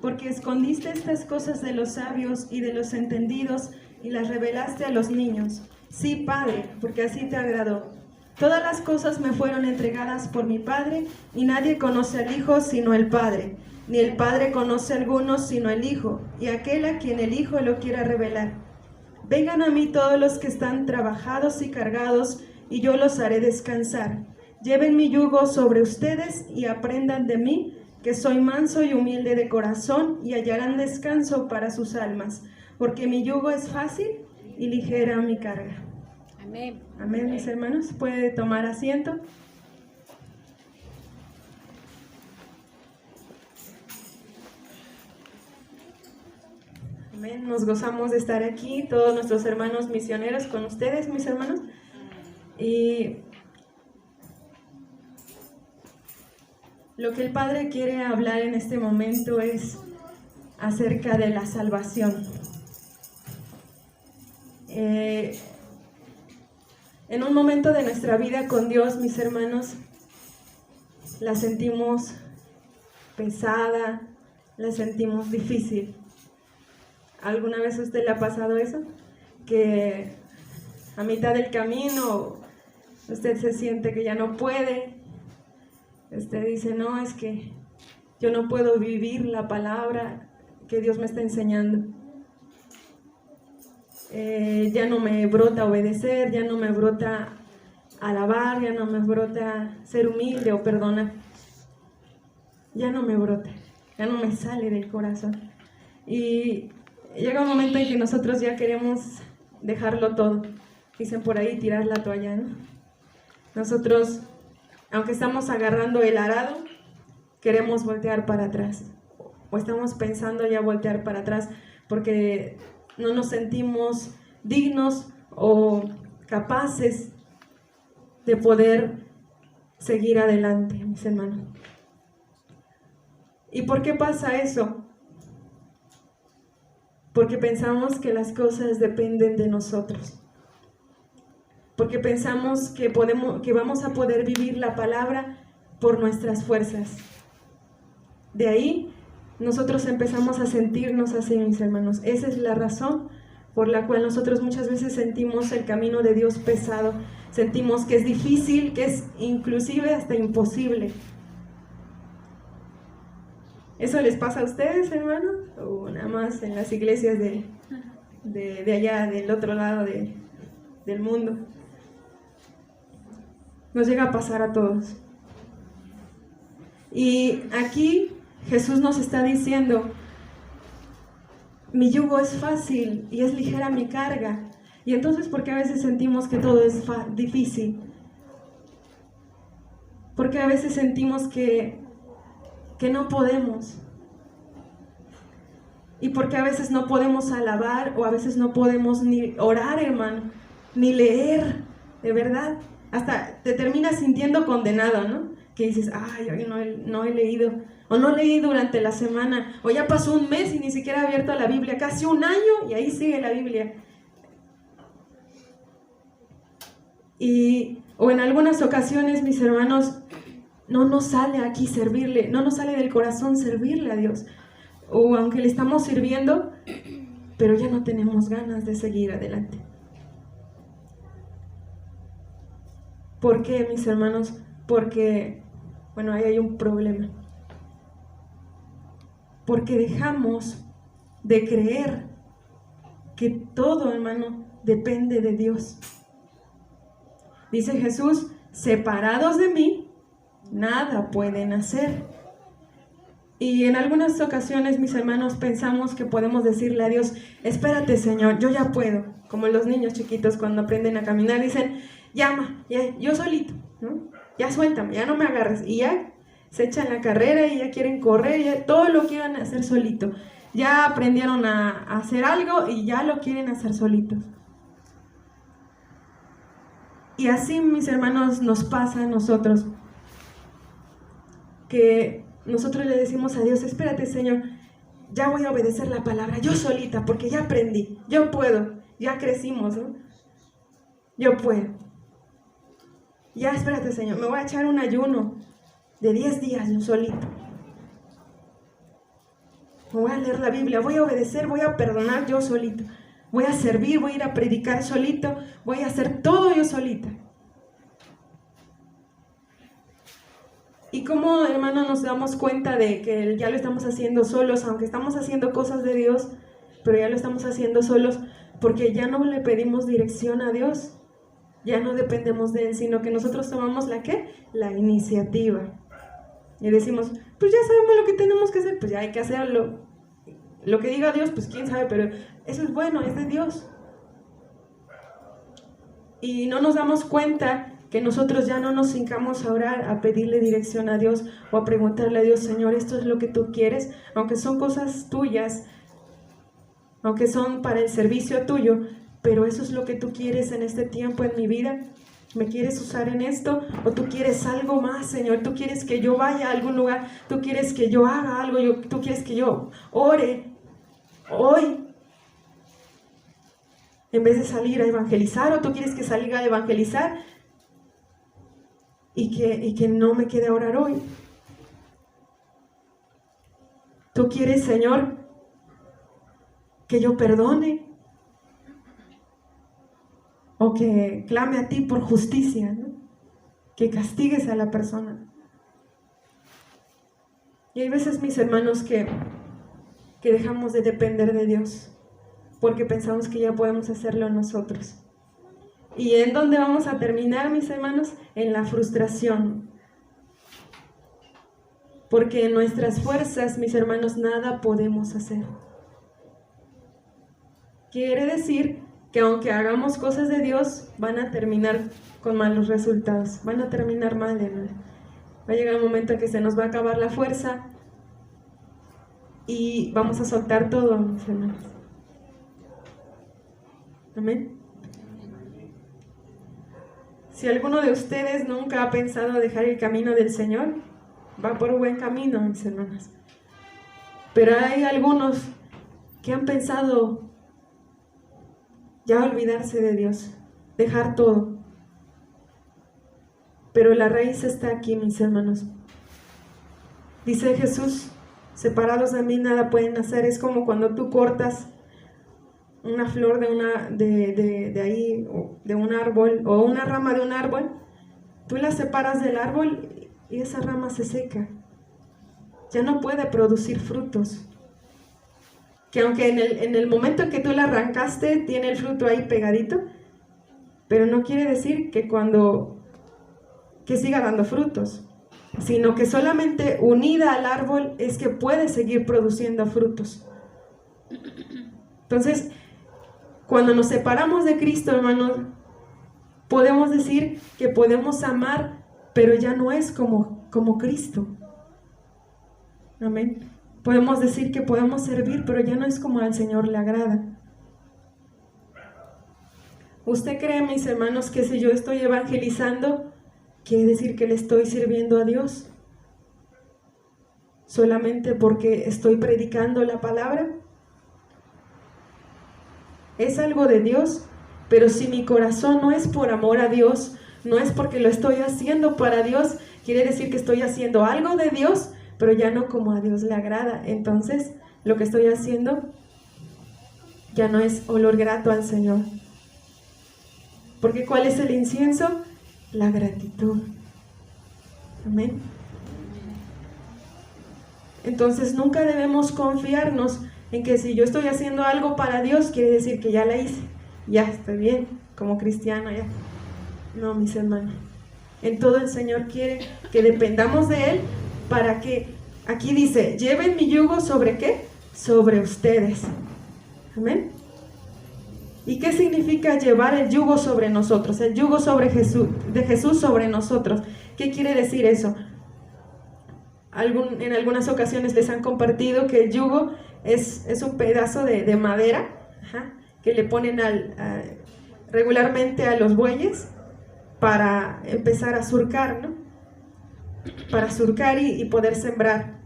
porque escondiste estas cosas de los sabios y de los entendidos y las revelaste a los niños. Sí, Padre, porque así te agradó. Todas las cosas me fueron entregadas por mi Padre, y nadie conoce al Hijo sino el Padre, ni el Padre conoce a alguno sino el Hijo, y aquel a quien el Hijo lo quiera revelar. Vengan a mí todos los que están trabajados y cargados, y yo los haré descansar. Lleven mi yugo sobre ustedes y aprendan de mí, que soy manso y humilde de corazón, y hallarán descanso para sus almas, porque mi yugo es fácil y ligera mi carga. Amén. Amén, mis hermanos. Puede tomar asiento. Amén. Nos gozamos de estar aquí, todos nuestros hermanos misioneros con ustedes, mis hermanos. Y lo que el Padre quiere hablar en este momento es acerca de la salvación. En un momento de nuestra vida con Dios, mis hermanos, la sentimos pesada, la sentimos difícil. ¿Alguna vez a usted le ha pasado eso? Que a mitad del camino usted se siente que ya no puede. Usted dice, no, es que yo no puedo vivir la palabra que Dios me está enseñando. Ya no me brota obedecer, ya no me brota alabar, ya no me brota ser humilde o perdonar. Ya no me brota, ya no me sale del corazón. Y llega un momento en que nosotros ya queremos dejarlo todo. Dicen por ahí, tirar la toalla, ¿no? Nosotros, aunque estamos agarrando el arado, queremos voltear para atrás. O estamos pensando ya voltear para atrás porque no nos sentimos dignos o capaces de poder seguir adelante, mis hermanos. ¿Y por qué pasa eso? Porque pensamos que las cosas dependen de nosotros. Porque pensamos que vamos a poder vivir la palabra por nuestras fuerzas. De ahí nosotros empezamos a sentirnos así, mis hermanos. Esa es la razón por la cual nosotros muchas veces sentimos el camino de Dios pesado. Sentimos que es difícil, que es inclusive hasta imposible. ¿Eso les pasa a ustedes, hermanos? ¿O nada más en las iglesias de allá, del otro lado del mundo? Nos llega a pasar a todos. Y aquí Jesús nos está diciendo, mi yugo es fácil y es ligera mi carga. Y entonces, ¿por qué a veces sentimos que todo es difícil? Porque a veces sentimos que no podemos. Y porque a veces no podemos alabar o a veces no podemos ni orar, hermano, ni leer, de verdad. Hasta te terminas sintiendo condenado, ¿no? Que dices, ay, hoy no he leído, o no leí durante la semana, o ya pasó un mes y ni siquiera he abierto la Biblia, casi un año y ahí sigue la Biblia. O en algunas ocasiones, mis hermanos, no nos sale aquí servirle, no nos sale del corazón servirle a Dios. O aunque le estamos sirviendo, pero ya no tenemos ganas de seguir adelante. ¿Por qué, mis hermanos? Porque, bueno, ahí hay un problema. Porque dejamos de creer que todo, hermano, depende de Dios. Dice Jesús, separados de mí, nada pueden hacer. Y en algunas ocasiones, mis hermanos, pensamos que podemos decirle a Dios, espérate, Señor, yo ya puedo. Como los niños chiquitos cuando aprenden a caminar, dicen, llama, ya, yo solito, ¿no? Ya suéltame, ya no me agarres. Y ya se echan la carrera y ya quieren correr, ya todo lo quieren hacer solito. Ya aprendieron a hacer algo y ya lo quieren hacer solitos. Y así, mis hermanos, nos pasa a nosotros, que nosotros le decimos a Dios, espérate, Señor, ya voy a obedecer la palabra, yo solita, porque ya aprendí, yo puedo, ya crecimos, ¿no? Yo puedo. Ya, espérate, Señor, me voy a echar un ayuno de 10 días yo solito. Me voy a leer la Biblia, voy a obedecer, voy a perdonar yo solito. Voy a servir, voy a ir a predicar solito, voy a hacer todo yo solita. Y cómo, hermano, nos damos cuenta de que ya lo estamos haciendo solos, aunque estamos haciendo cosas de Dios, pero ya lo estamos haciendo solos, porque ya no le pedimos dirección a Dios, ya no dependemos de Él, sino que nosotros tomamos ¿la qué? La iniciativa. Y decimos, pues ya sabemos lo que tenemos que hacer, pues ya hay que hacerlo. Lo que diga Dios, pues quién sabe, pero eso es bueno, es de Dios. Y no nos damos cuenta que nosotros ya no nos hincamos a orar, a pedirle dirección a Dios o a preguntarle a Dios, Señor, esto es lo que tú quieres, aunque son cosas tuyas, aunque son para el servicio tuyo, pero eso es lo que tú quieres en este tiempo en mi vida. ¿Me quieres usar en esto? ¿O tú quieres algo más, Señor? ¿Tú quieres que yo vaya a algún lugar? ¿Tú quieres que yo haga algo? ¿Tú quieres que yo ore hoy en vez de salir a evangelizar? ¿O tú quieres que salga a evangelizar y que no me quede a orar hoy? ¿Tú quieres, Señor, que yo perdone? O que clame a ti por justicia, ¿no? Que castigues a la persona. Y hay veces, mis hermanos, que dejamos de depender de Dios porque pensamos que ya podemos hacerlo nosotros. ¿Y en dónde vamos a terminar, mis hermanos? En la frustración. Porque en nuestras fuerzas, mis hermanos, nada podemos hacer. Quiere decir que aunque hagamos cosas de Dios, van a terminar con malos resultados. Van a terminar mal, hermano. Va a llegar un momento en que se nos va a acabar la fuerza y vamos a soltar todo, mis hermanos. Amén. Si alguno de ustedes nunca ha pensado dejar el camino del Señor, va por buen camino, mis hermanos. Pero hay algunos que han pensado ya olvidarse de Dios, dejar todo. Pero la raíz está aquí, mis hermanos. Dice Jesús, separados de mí nada pueden hacer. Es como cuando tú cortas una flor de un árbol, o una rama de un árbol, tú la separas del árbol y esa rama se seca. Ya no puede producir frutos. Que aunque en el momento en que tú la arrancaste, tiene el fruto ahí pegadito, pero no quiere decir que que siga dando frutos, sino que solamente unida al árbol es que puede seguir produciendo frutos. Entonces, cuando nos separamos de Cristo, hermanos, podemos decir que podemos amar, pero ya no es como Cristo. Amén. Podemos decir que podemos servir, pero ya no es como al Señor le agrada. ¿Usted cree, mis hermanos, que si yo estoy evangelizando, quiere decir que le estoy sirviendo a Dios? ¿Solamente porque estoy predicando la palabra? Es algo de Dios, pero si mi corazón no es por amor a Dios, no es porque lo estoy haciendo para Dios, quiere decir que estoy haciendo algo de Dios, pero ya no como a Dios le agrada. Entonces, lo que estoy haciendo ya no es olor grato al Señor. Porque ¿cuál es el incienso? La gratitud. Amén. Entonces, nunca debemos confiarnos en que si yo estoy haciendo algo para Dios, quiere decir que ya la hice, ya estoy bien, como cristiano, ya. No, mis hermanos. En todo el Señor quiere que dependamos de Él para que, aquí dice, lleven mi yugo ¿sobre qué? Sobre ustedes. Amén. ¿Y qué significa llevar el yugo sobre nosotros? El yugo de Jesús sobre nosotros. ¿Qué quiere decir eso? En algunas ocasiones les han compartido que el yugo es un pedazo de madera, que le ponen regularmente a los bueyes para empezar a surcar, ¿no? Para surcar y poder sembrar.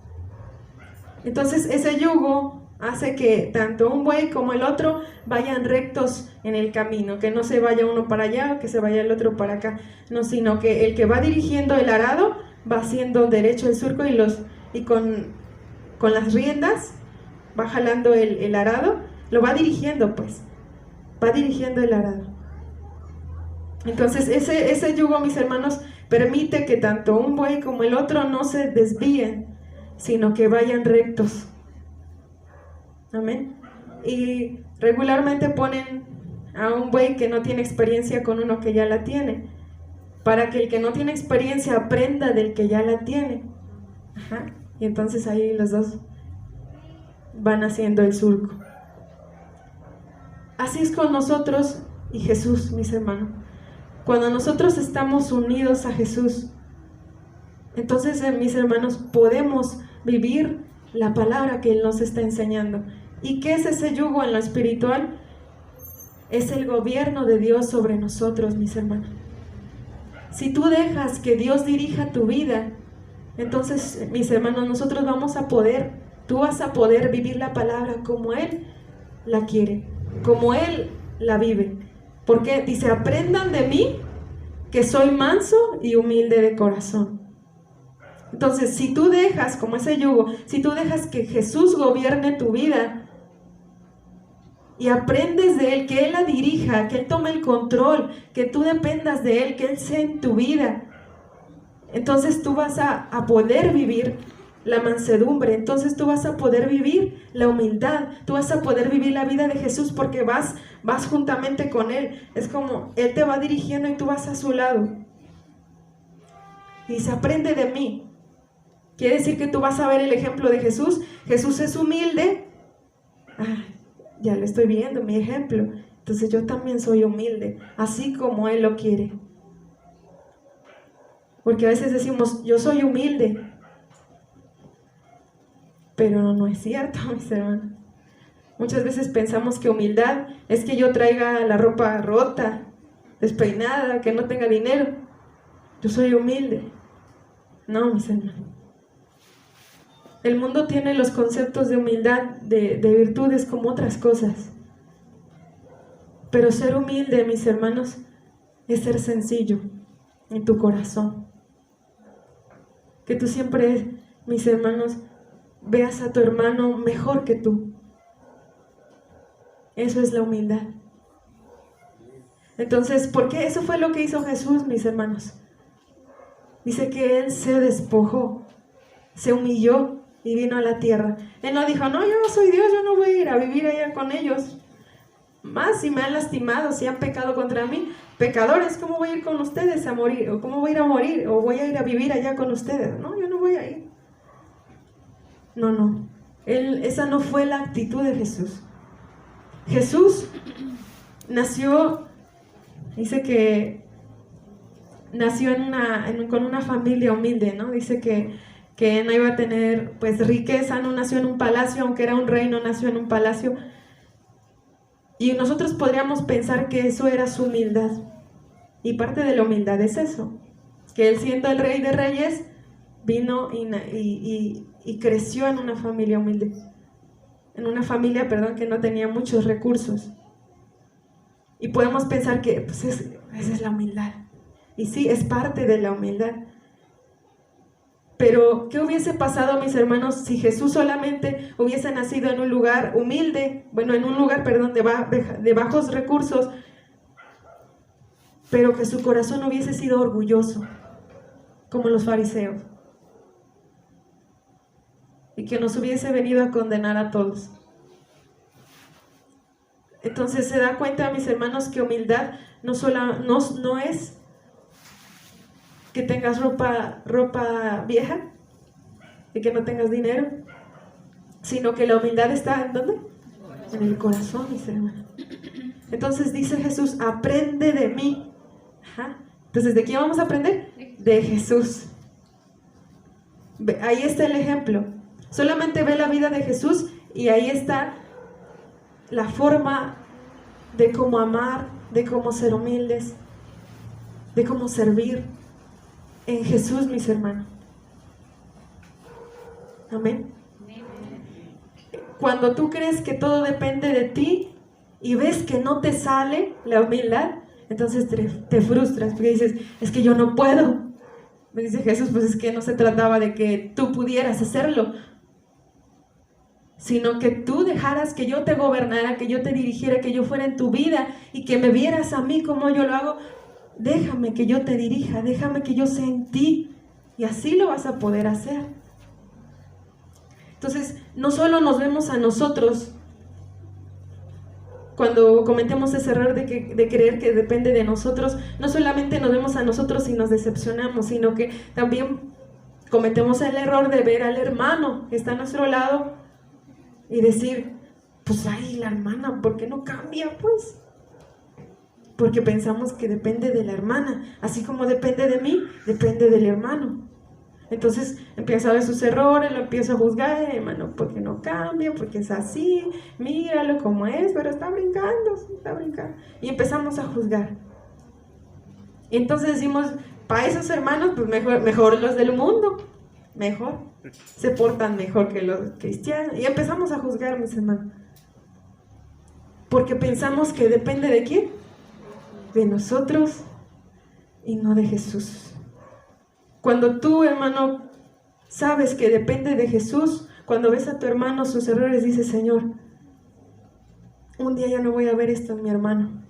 Entonces ese yugo hace que tanto un buey como el otro vayan rectos en el camino, que no se vaya uno para allá o que se vaya el otro para acá, no, sino que el que va dirigiendo el arado va haciendo derecho el surco y con las riendas va jalando el arado, lo va dirigiendo, pues, va dirigiendo el arado. Entonces ese yugo, mis hermanos, permite que tanto un buey como el otro no se desvíen, sino que vayan rectos. Amén. Y regularmente ponen a un buey que no tiene experiencia con uno que ya la tiene, para que el que no tiene experiencia aprenda del que ya la tiene. Y entonces ahí los dos van haciendo el surco. Así es con nosotros y Jesús, mis hermanos. Cuando nosotros estamos unidos a Jesús, entonces, mis hermanos, podemos vivir la palabra que Él nos está enseñando. ¿Y qué es ese yugo en lo espiritual? Es el gobierno de Dios sobre nosotros, mis hermanos. Si tú dejas que Dios dirija tu vida, entonces, mis hermanos, nosotros tú vas a poder vivir la palabra como Él la quiere, como Él la vive. Porque dice, aprendan de mí que soy manso y humilde de corazón. Entonces, si tú dejas, como ese yugo, si tú dejas que Jesús gobierne tu vida y aprendes de Él, que Él la dirija, que Él tome el control, que tú dependas de Él, que Él sea en tu vida, entonces tú vas a poder vivir la mansedumbre, entonces tú vas a poder vivir la humildad, tú vas a poder vivir la vida de Jesús porque vas juntamente con Él. Es como Él te va dirigiendo y tú vas a su lado. Y se aprende de mí. Quiere decir que tú vas a ver el ejemplo de Jesús. Jesús es humilde. Ya lo estoy viendo, mi ejemplo. Entonces yo también soy humilde, así como Él lo quiere. Porque a veces decimos, yo soy humilde. Pero no es cierto, mis hermanos. Muchas veces pensamos que humildad es que yo traiga la ropa rota, despeinada, que no tenga dinero. Yo soy humilde. No, mis hermanos. El mundo tiene los conceptos de humildad, de virtudes como otras cosas. Pero ser humilde, mis hermanos, es ser sencillo en tu corazón. Que tú siempre, mis hermanos, veas a tu hermano mejor que tú. Eso es la humildad. Entonces, ¿por qué? Eso fue lo que hizo Jesús, mis hermanos. Dice que Él se despojó, se humilló y vino a la tierra. Él no dijo, no, yo no soy Dios, yo no voy a ir a vivir allá con ellos. Más si me han lastimado, si han pecado contra mí. Pecadores, ¿cómo voy a ir con ustedes a morir? ¿O cómo voy a ir a morir? ¿O voy a ir a vivir allá con ustedes? No, yo no voy a ir. No. Esa no fue la actitud de Jesús. Jesús nació, dice que nació con una familia humilde, ¿no? Dice que no iba a tener pues riqueza, no nació en un palacio, aunque era un rey, no nació en un palacio. Y nosotros podríamos pensar que eso era su humildad. Y parte de la humildad es eso, que Él, siendo el Rey de Reyes, vino y creció en una familia humilde. En una familia, que no tenía muchos recursos. Y podemos pensar que pues esa es la humildad. Y sí, es parte de la humildad. Pero, ¿qué hubiese pasado, mis hermanos, si Jesús solamente hubiese nacido en un lugar humilde? En un lugar, de bajos recursos, pero que su corazón hubiese sido orgulloso, como los fariseos, y que nos hubiese venido a condenar a todos. Entonces se da cuenta, mis hermanos, que humildad no es que tengas ropa vieja y que no tengas dinero, sino que la humildad está ¿en dónde? En el corazón, mis hermanos. Entonces dice Jesús, aprende de mí. Entonces, ¿de quién vamos a aprender? De Jesús. Ahí está el ejemplo. Solamente ve la vida de Jesús y ahí está la forma de cómo amar, de cómo ser humildes, de cómo servir en Jesús, mis hermanos. Amén. Cuando tú crees que todo depende de ti y ves que no te sale la humildad, entonces te frustras porque dices, es que yo no puedo. Me dice Jesús, pues es que no se trataba de que tú pudieras hacerlo, sino que tú dejaras que yo te gobernara, que yo te dirigiera, que yo fuera en tu vida y que me vieras a mí como yo lo hago. Déjame que yo te dirija, déjame que yo sea en ti, y así lo vas a poder hacer. Entonces, no solo nos vemos a nosotros cuando cometemos ese error de creer que depende de nosotros, no solamente nos vemos a nosotros y nos decepcionamos, sino que también cometemos el error de ver al hermano que está a nuestro lado y decir, pues ay, la hermana, ¿por qué no cambia? Pues porque pensamos que depende de la hermana, así como depende de mí, depende del hermano. Entonces empieza a ver sus errores, lo empiezo a juzgar, hermano, ¿por qué no cambia? Porque es así, míralo como es, pero está brincando. Y empezamos a juzgar. Y entonces decimos, para esos hermanos, pues mejor los del mundo, mejor, se portan mejor que los cristianos. Y empezamos a juzgar, mis hermanos. Porque pensamos que depende de quién, de nosotros y no de Jesús. Cuando tú, hermano, sabes que depende de Jesús, cuando ves a tu hermano sus errores, dices, Señor, un día ya no voy a ver esto en mi hermano.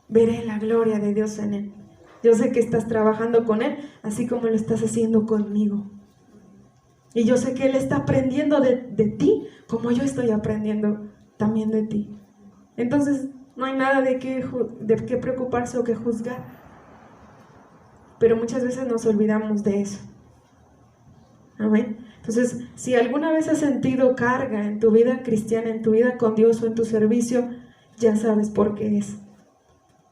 Veré la gloria de Dios en él. Yo sé que estás trabajando con él, así como lo estás haciendo conmigo. Y yo sé que Él está aprendiendo de ti como yo estoy aprendiendo también de ti. Entonces no hay nada de qué preocuparse o que juzgar. Pero muchas veces nos olvidamos de eso. Amén. Entonces, si alguna vez has sentido carga en tu vida cristiana, en tu vida con Dios o en tu servicio, ya sabes por qué es.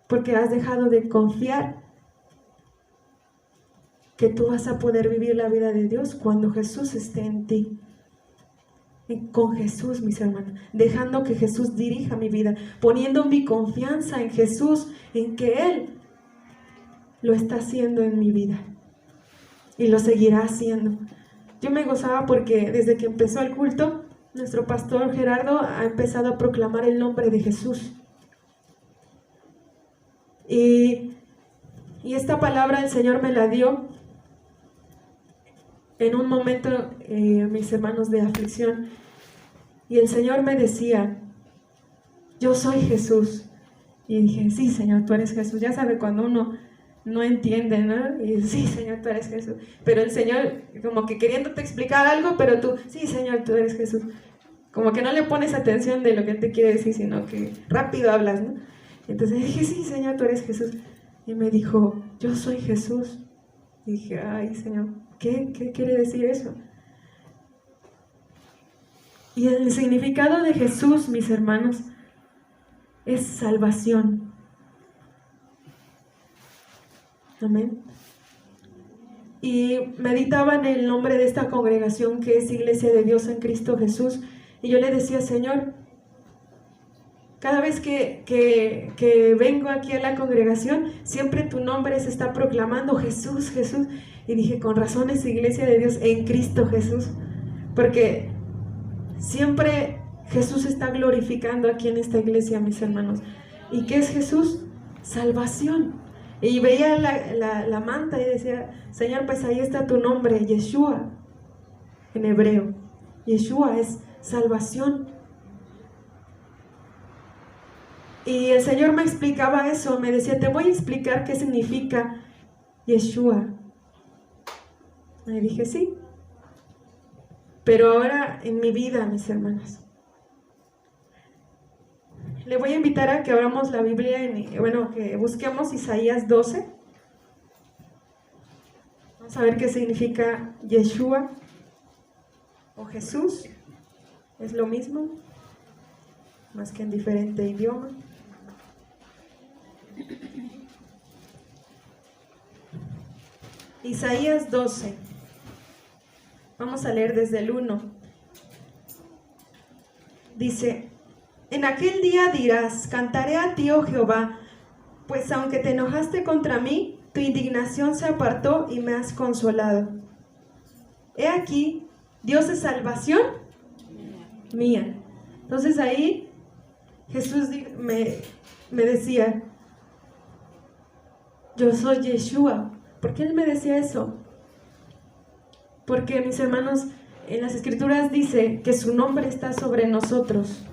Porque has dejado de confiar que tú vas a poder vivir la vida de Dios cuando Jesús esté en ti. Y con Jesús, mis hermanos, dejando que Jesús dirija mi vida, poniendo mi confianza en Jesús, en que Él lo está haciendo en mi vida y lo seguirá haciendo. Yo me gozaba porque desde que empezó el culto, nuestro pastor Gerardo ha empezado a proclamar el nombre de Jesús. Y esta palabra el Señor me la dio en un momento, mis hermanos, de aflicción. Y el Señor me decía, yo soy Jesús. Y dije, sí, Señor, tú eres Jesús. Ya sabe cuando uno no entiende, ¿no? Y sí, Señor, tú eres Jesús. Pero el Señor, como que queriéndote explicar algo, pero tú, sí, Señor, tú eres Jesús. Como que no le pones atención de lo que Él te quiere decir, sino que rápido hablas, ¿no? Entonces dije, sí, Señor, tú eres Jesús. Y me dijo, yo soy Jesús. Y dije, ay, Señor, ¿qué quiere decir eso? Y el significado de Jesús, mis hermanos, es salvación. Amén. Y meditaba en el nombre de esta congregación que es Iglesia de Dios en Cristo Jesús. Y yo le decía, Señor, cada vez que vengo aquí a la congregación, siempre tu nombre se está proclamando, Jesús, Jesús. Y dije, con razón es Iglesia de Dios en Cristo Jesús. Porque siempre Jesús está glorificando aquí en esta iglesia, mis hermanos. ¿Y qué es Jesús? Salvación. Y veía la manta y decía, Señor, pues ahí está tu nombre, Yeshua, en hebreo. Yeshua es salvación. Y el Señor me explicaba eso, me decía, te voy a explicar qué significa Yeshua. Y dije, sí. Pero ahora en mi vida, mis hermanos, le voy a invitar a que abramos la Biblia, que busquemos Isaías 12. Vamos a ver qué significa Yeshua o Jesús. Es lo mismo, más que en diferente idioma. Isaías 12. Vamos a leer desde el 1. Dice, en aquel día dirás, cantaré a ti, oh Jehová, pues aunque te enojaste contra mí, tu indignación se apartó y me has consolado. He aquí, Dios es salvación mía. Entonces ahí Jesús me decía, yo soy Yeshua. ¿Por qué Él me decía eso? Porque, mis hermanos, en las Escrituras dice que su nombre está sobre nosotros.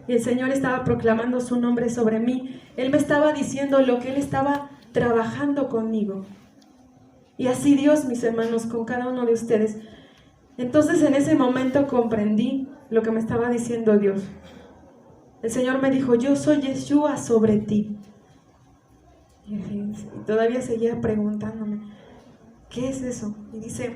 Y el Señor estaba proclamando su nombre sobre mí. Él me estaba diciendo lo que Él estaba trabajando conmigo. Y así Dios, mis hermanos, con cada uno de ustedes. Entonces, en ese momento comprendí lo que me estaba diciendo Dios. El Señor me dijo, yo soy Yeshua sobre ti. Y todavía seguía preguntándome, ¿qué es eso? Y dice,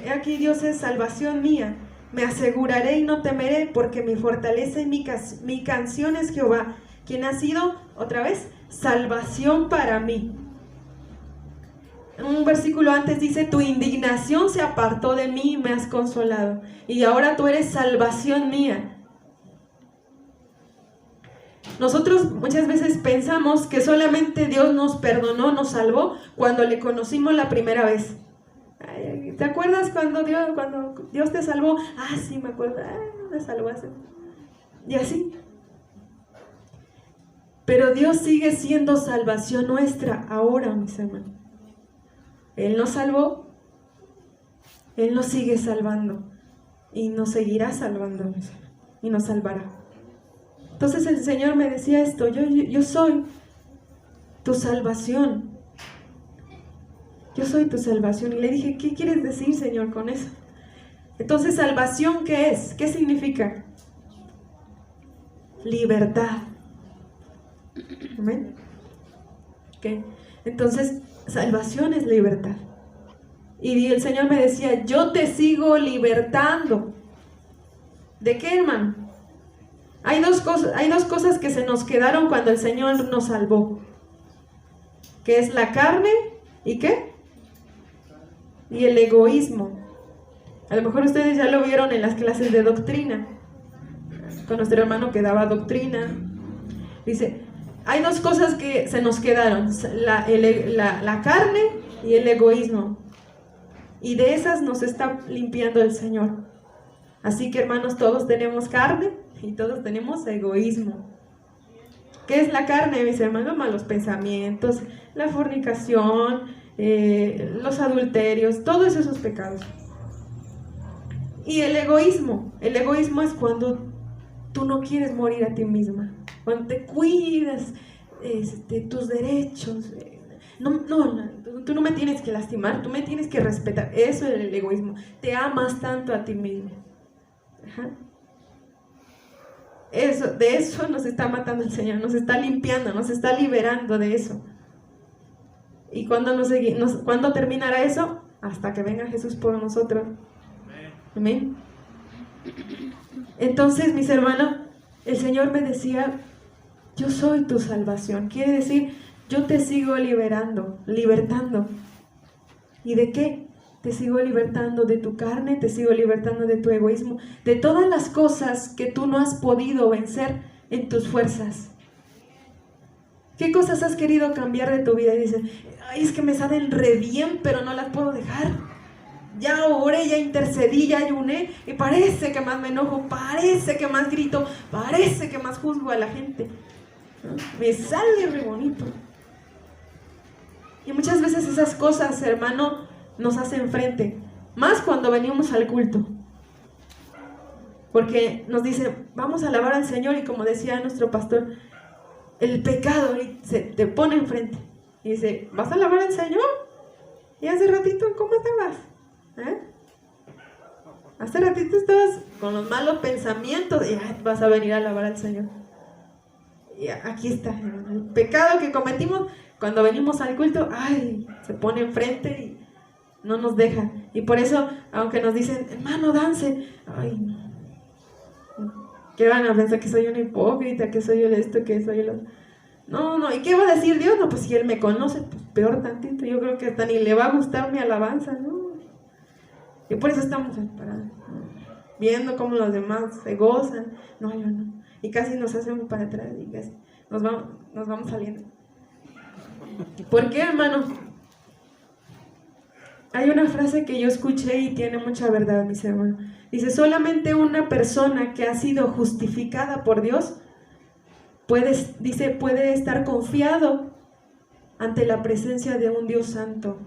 he aquí Dios es salvación mía, me aseguraré y no temeré, porque mi fortaleza y mi canción es Jehová, quien ha sido, otra vez, salvación para mí. Un versículo antes dice, tu indignación se apartó de mí y me has consolado, y ahora tú eres salvación mía. Nosotros muchas veces pensamos que solamente Dios nos perdonó, nos salvó cuando le conocimos la primera vez. ¿Te acuerdas cuando Dios te salvó? Ah, sí, me acuerdo. Me salvaste. Y así. Pero Dios sigue siendo salvación nuestra ahora, mis hermanos. Él nos salvó. Él nos sigue salvando. Y nos seguirá salvando, mis hermanos. Y nos salvará. Entonces el Señor me decía esto, yo soy tu salvación. Yo soy tu salvación. Y le dije, ¿qué quieres decir, Señor, con eso? Entonces, ¿salvación qué es? ¿Qué significa? Libertad. ¿Amén? ¿Okay? Entonces, salvación es libertad. Y el Señor me decía, yo te sigo libertando. ¿De qué, hermano? Hay dos cosas que se nos quedaron cuando el Señor nos salvó. Que es la carne y ¿qué? Y el egoísmo. A lo mejor ustedes ya lo vieron en las clases de doctrina, con nuestro hermano que daba doctrina. Dice, hay dos cosas que se nos quedaron, la carne y el egoísmo. Y de esas nos está limpiando el Señor. Así que, hermanos, todos tenemos carne y todos tenemos egoísmo. ¿Qué es la carne, mis hermanos? Malos pensamientos, la fornicación, los adulterios, todos esos pecados. Y el egoísmo es cuando tú no quieres morir a ti misma, cuando te cuidas tus derechos. Tú no me tienes que lastimar, tú me tienes que respetar. Eso es el egoísmo. Te amas tanto a ti mismo. Ajá. De eso nos está matando el Señor, nos está limpiando, nos está liberando de eso. ¿Y cuándo terminará eso? Hasta que venga Jesús por nosotros. Amén. Entonces, mis hermanos, el Señor me decía, yo soy tu salvación. Quiere decir, yo te sigo libertando. ¿Y de qué? Te sigo libertando de tu carne, te sigo libertando de tu egoísmo, de todas las cosas que tú no has podido vencer en tus fuerzas. ¿Qué cosas has querido cambiar de tu vida? Y dicen, ay, es que me salen re bien, pero no las puedo dejar. Ya oré, ya intercedí, ya ayuné, y parece que más me enojo, parece que más grito, parece que más juzgo a la gente. ¿No? Me sale re bonito. Y muchas veces esas cosas, hermano, nos hacen frente, más cuando venimos al culto, porque nos dicen, vamos a alabar al Señor, y como decía nuestro pastor, el pecado se te pone enfrente y dice, ¿vas a alabar al Señor? Y hace ratito, ¿cómo estabas? Hace ratito estabas con los malos pensamientos y vas a venir a alabar al Señor. Y aquí está, hermano, el pecado que cometimos cuando venimos al culto, se pone enfrente y no nos deja. Y por eso, aunque nos dicen, hermano, dance, ¿qué van a pensar? Que soy una hipócrita, que soy el esto, que soy el otro. No, ¿y qué va a decir Dios? No, pues si Él me conoce, pues peor tantito. Yo creo que hasta ni le va a gustar mi alabanza, ¿no? Y por eso estamos parados, viendo cómo los demás se gozan. No, yo no. Y casi nos hacemos para atrás y casi nos vamos saliendo. ¿Por qué, hermano? Hay una frase que yo escuché y tiene mucha verdad, mis hermanos. Dice, solamente una persona que ha sido justificada por Dios puede estar confiado ante la presencia de un Dios santo.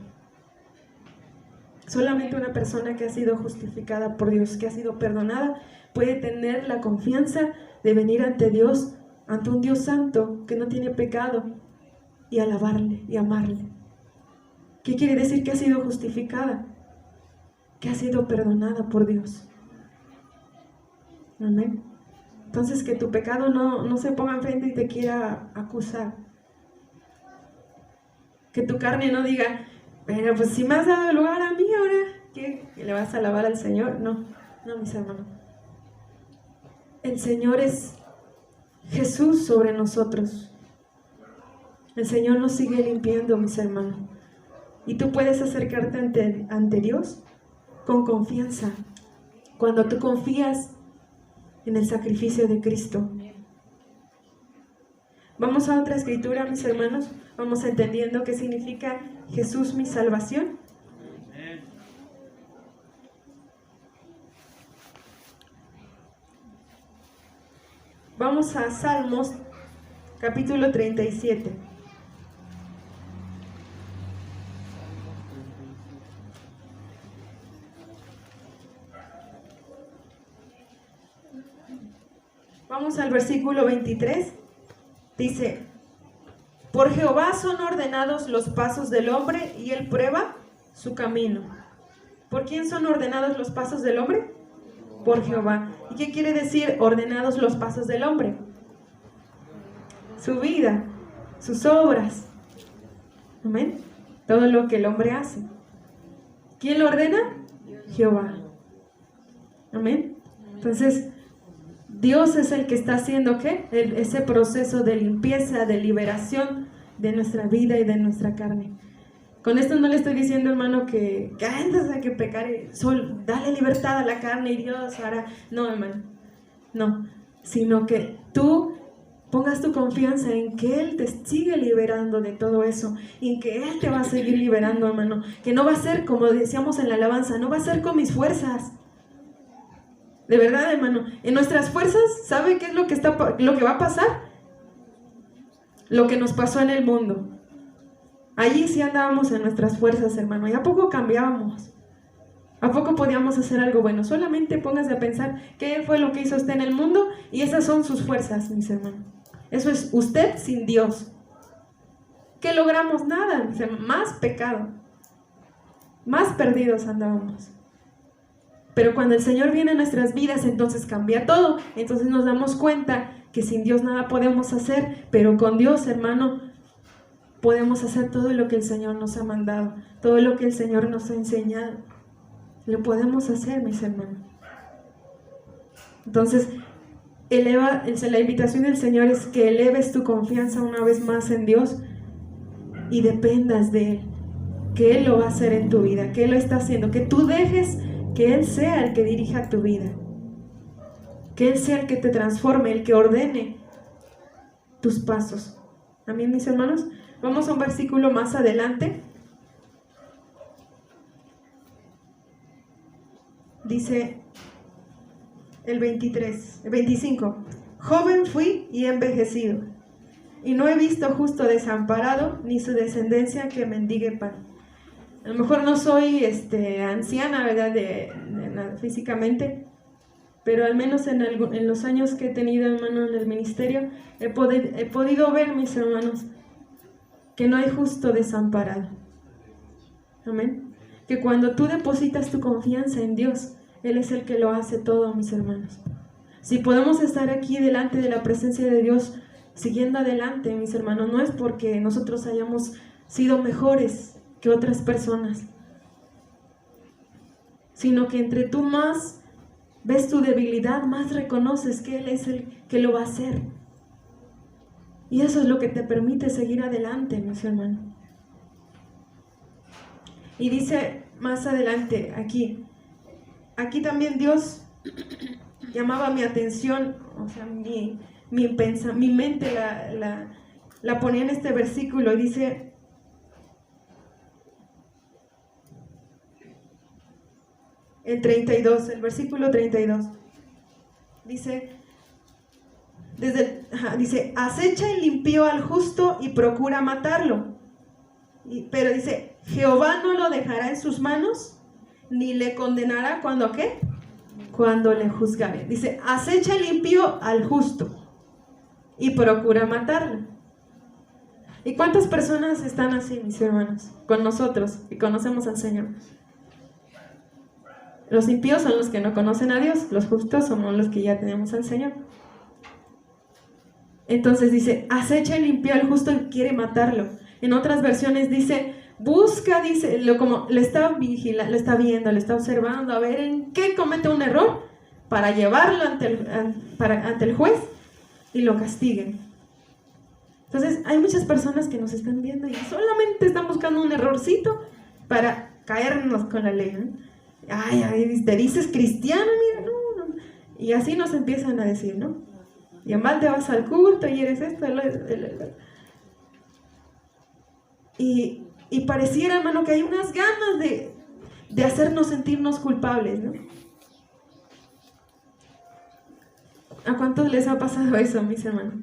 Solamente una persona que ha sido justificada por Dios, que ha sido perdonada, puede tener la confianza de venir ante Dios, ante un Dios santo que no tiene pecado, y alabarle y amarle. ¿Qué quiere decir que ha sido justificada? Que ha sido perdonada por Dios. Amén. Entonces, que tu pecado no se ponga enfrente y te quiera acusar. Que tu carne no diga, pero pues si me has dado lugar a mí ahora, ¿qué? ¿Le vas a alabar al Señor? No, mis hermanos. El Señor es Jesús sobre nosotros. El Señor nos sigue limpiando, mis hermanos. Y tú puedes acercarte ante Dios con confianza. Cuando tú confías en el sacrificio de Cristo. Vamos a otra escritura, mis hermanos. Vamos entendiendo qué significa Jesús mi salvación. Vamos a Salmos, capítulo 37. Vamos al versículo 23. Dice, por Jehová son ordenados los pasos del hombre, y él prueba su camino. ¿Por quién son ordenados los pasos del hombre? Por Jehová. ¿Y qué quiere decir ordenados los pasos del hombre? Su vida, sus obras. Amén. Todo lo que el hombre hace. ¿Quién lo ordena? Jehová. Amén. Entonces, Dios es el que está haciendo ¿qué? Ese proceso de limpieza, de liberación de nuestra vida y de nuestra carne. Con esto no le estoy diciendo, hermano, que antes de que pecar, dale libertad a la carne y Dios hará. No, hermano, no, sino que tú pongas tu confianza en que Él te sigue liberando de todo eso, y en que Él te va a seguir liberando, hermano, que no va a ser, como decíamos en la alabanza, no va a ser con mis fuerzas. De verdad, hermano, en nuestras fuerzas, ¿sabe qué es lo que va a pasar? Lo que nos pasó en el mundo. Allí sí andábamos en nuestras fuerzas, hermano, y ¿a poco cambiábamos? ¿A poco podíamos hacer algo bueno? Solamente póngase a pensar qué fue lo que hizo usted en el mundo, y esas son sus fuerzas, mis hermanos. Eso es usted sin Dios. ¿Qué logramos? Nada, mis hermanos, más pecado. Más perdidos andábamos. Pero cuando el Señor viene a nuestras vidas, entonces cambia todo. Entonces nos damos cuenta que sin Dios nada podemos hacer, pero con Dios, hermano, podemos hacer todo lo que el Señor nos ha mandado, todo lo que el Señor nos ha enseñado. Lo podemos hacer, mis hermanos. Entonces, la invitación del Señor es que eleves tu confianza una vez más en Dios y dependas de Él, que Él lo va a hacer en tu vida, que Él lo está haciendo, que tú dejes que Él sea el que dirija tu vida, que Él sea el que te transforme, el que ordene tus pasos. Amén, mis hermanos. Vamos a un versículo más adelante. Dice el 25. Joven fui y he envejecido, y no he visto justo desamparado, ni su descendencia que mendigue pan. A lo mejor no soy anciana, ¿verdad? Físicamente, pero al menos en los años que he tenido, hermano, en el ministerio, he podido ver, mis hermanos, que no hay justo desamparado. Amén. Que cuando tú depositas tu confianza en Dios, Él es el que lo hace todo, mis hermanos. Si podemos estar aquí delante de la presencia de Dios, siguiendo adelante, mis hermanos, no es porque nosotros hayamos sido mejores que otras personas, sino que entre tú más ves tu debilidad, más reconoces que Él es el que lo va a hacer. Y eso es lo que te permite seguir adelante, mis hermanos. Y dice más adelante aquí también Dios llamaba mi atención, o sea, mi mente la ponía en este versículo, y dice: el versículo 32, dice, acecha el impío al justo y procura matarlo, pero dice, Jehová no lo dejará en sus manos, ni le condenará cuando ¿qué? Cuando le juzgare. Dice, acecha el impío al justo y procura matarlo. ¿Y cuántas personas están así, mis hermanos, con nosotros, y conocemos al Señor? Los impíos son los que no conocen a Dios, los justos somos los que ya tenemos al Señor. Entonces dice, acecha el impío al justo y quiere matarlo. En otras versiones dice, busca, como le está vigilando, le está viendo, le está observando, a ver en qué comete un error, para llevarlo ante el juez y lo castiguen. Entonces hay muchas personas que nos están viendo y solamente están buscando un errorcito para caernos con la ley, ¿no? Ay, te dices cristiano, mira, no. Y así nos empiezan a decir, ¿no? Y mal te vas al culto y eres esto, y pareciera, hermano, que hay unas ganas de hacernos sentirnos culpables, ¿no? ¿A cuántos les ha pasado eso, mis hermanos?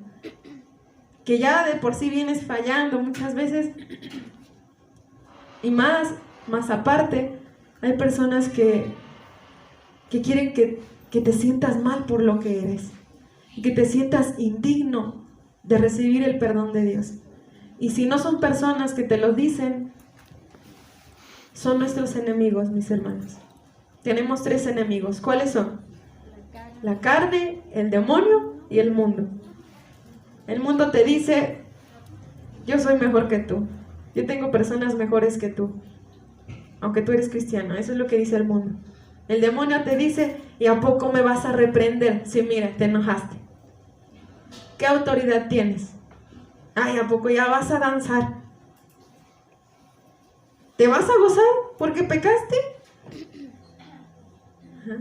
Que ya de por sí vienes fallando muchas veces, y más aparte, hay personas que quieren que te sientas mal por lo que eres, y que te sientas indigno de recibir el perdón de Dios. Y si no son personas que te lo dicen, son nuestros enemigos, mis hermanos. Tenemos 3 enemigos. ¿Cuáles son? La carne, el demonio y el mundo. El mundo te dice, yo soy mejor que tú. Yo tengo personas mejores que tú. Aunque tú eres cristiano, eso es lo que dice el mundo. El demonio te dice, ¿y a poco me vas a reprender? Sí, mira, te enojaste. ¿Qué autoridad tienes? Ay, ¿a poco ya vas a danzar? ¿Te vas a gozar porque pecaste? Ajá.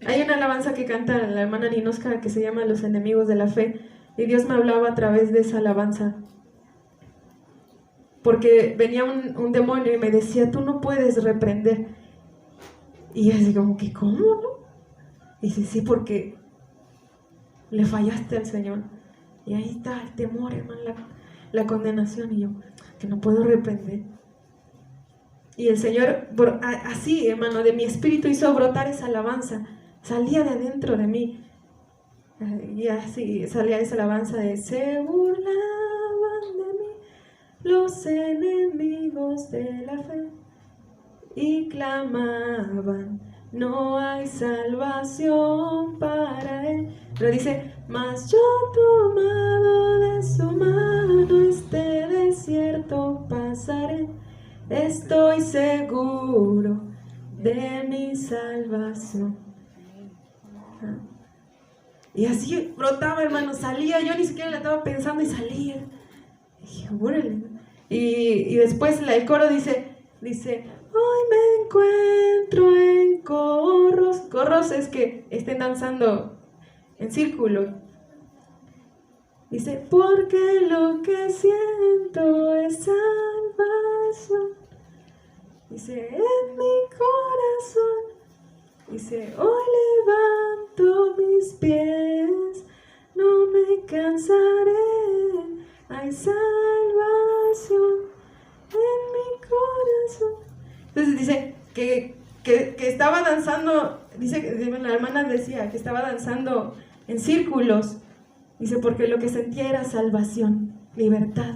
Hay una alabanza que canta la hermana Ninosca que se llama Los enemigos de la fe, y Dios me hablaba a través de esa alabanza. Porque venía un demonio y me decía, tú no puedes reprender. Y yo así como que, ¿cómo no? Y dice, sí, porque le fallaste al Señor. Y ahí está el temor, hermano, la condenación. Y yo, que no puedo reprender. Y el Señor, así, hermano, de mi espíritu hizo brotar esa alabanza. Salía de adentro de mí. Y así salía esa alabanza de, se burlaban de mí los enemigos de la fe y clamaban, no hay salvación para él. Pero dice, mas yo tomado de su mano este desierto pasaré, estoy seguro de mi salvación. Y así brotaba, hermano, salía, yo ni siquiera le estaba pensando y salía. Y dije, órale. Y después el coro dice, hoy me encuentro en corros. Corros es que estén danzando en círculo. Dice, porque lo que siento es salvación. Dice, en mi corazón. Dice, hoy levanto mis pies, no me cansaré, hay salvación en mi corazón. Entonces dice que estaba danzando, dice que la hermana decía que estaba danzando en círculos. Dice, porque lo que sentía era salvación, libertad.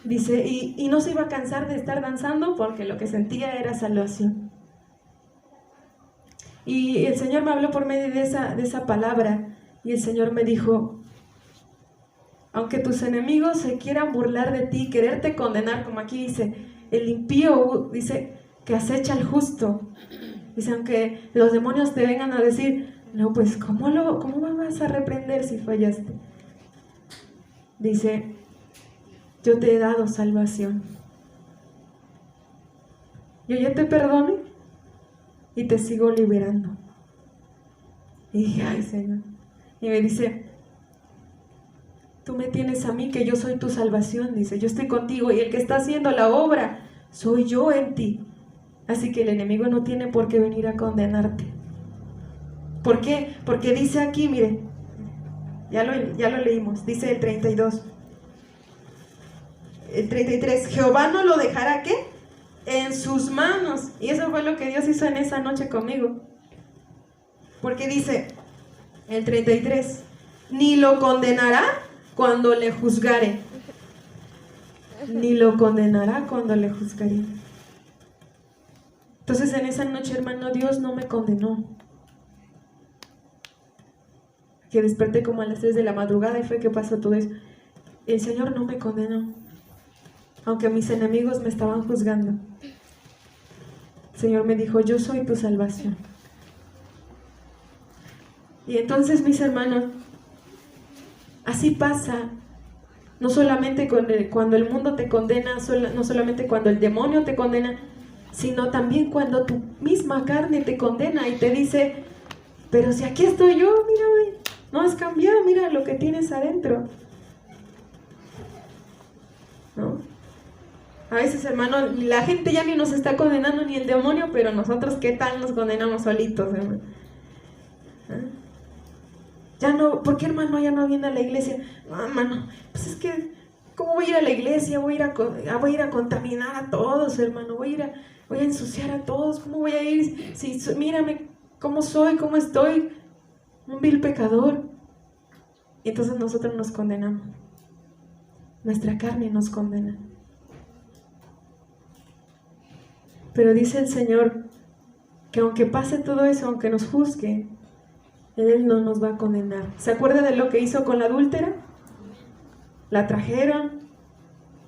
Dice, y no se iba a cansar de estar danzando porque lo que sentía era salvación. Y el Señor me habló por medio de esa palabra, y el Señor me dijo, aunque tus enemigos se quieran burlar de ti, quererte condenar, como aquí dice, el impío dice que acecha al justo. Dice, aunque los demonios te vengan a decir, no, pues ¿cómo me vas a reprender si fallaste? Dice, yo te he dado salvación. Yo ya te perdoné y te sigo liberando. Y dije, ay, Señor. Y me dice, tú me tienes a mí, que yo soy tu salvación. Dice, yo estoy contigo y el que está haciendo la obra soy yo en ti. Así que el enemigo no tiene por qué venir a condenarte. ¿Por qué? Porque dice aquí, mire, ya lo leímos, dice el 32. El 33, Jehová no lo dejará, ¿qué? En sus manos. Y eso fue lo que Dios hizo en esa noche conmigo. Porque dice el 33, ni lo condenará cuando le juzgare. Ni lo condenará cuando le juzgare. Entonces en esa noche, hermano, Dios no me condenó. Que desperté como a las 3 de la madrugada y fue que pasó todo eso. El Señor no me condenó, aunque mis enemigos me estaban juzgando. El Señor me dijo, yo soy tu salvación. Y entonces, mis hermanos, así pasa, no solamente cuando el mundo te condena, no solamente cuando el demonio te condena, sino también cuando tu misma carne te condena y te dice, pero si aquí estoy yo, mírame, no has cambiado, mira lo que tienes adentro. ¿No? A veces, hermano, la gente ya ni nos está condenando, ni el demonio, pero nosotros, ¿qué tal nos condenamos solitos, hermano? ¿Ah? Ya no, ¿por qué, hermano, ya no viene a la iglesia? No, hermano, pues es que, ¿cómo voy a ir a la iglesia? Voy a ir a contaminar a todos, hermano, voy a ensuciar a todos. ¿Cómo voy a ir? Si mírame cómo soy, cómo estoy, un vil pecador. Y entonces nosotros nos condenamos. Nuestra carne nos condena. Pero dice el Señor que aunque pase todo eso, aunque nos juzgue, Él no nos va a condenar. ¿Se acuerda de lo que hizo con la adúltera? La trajeron,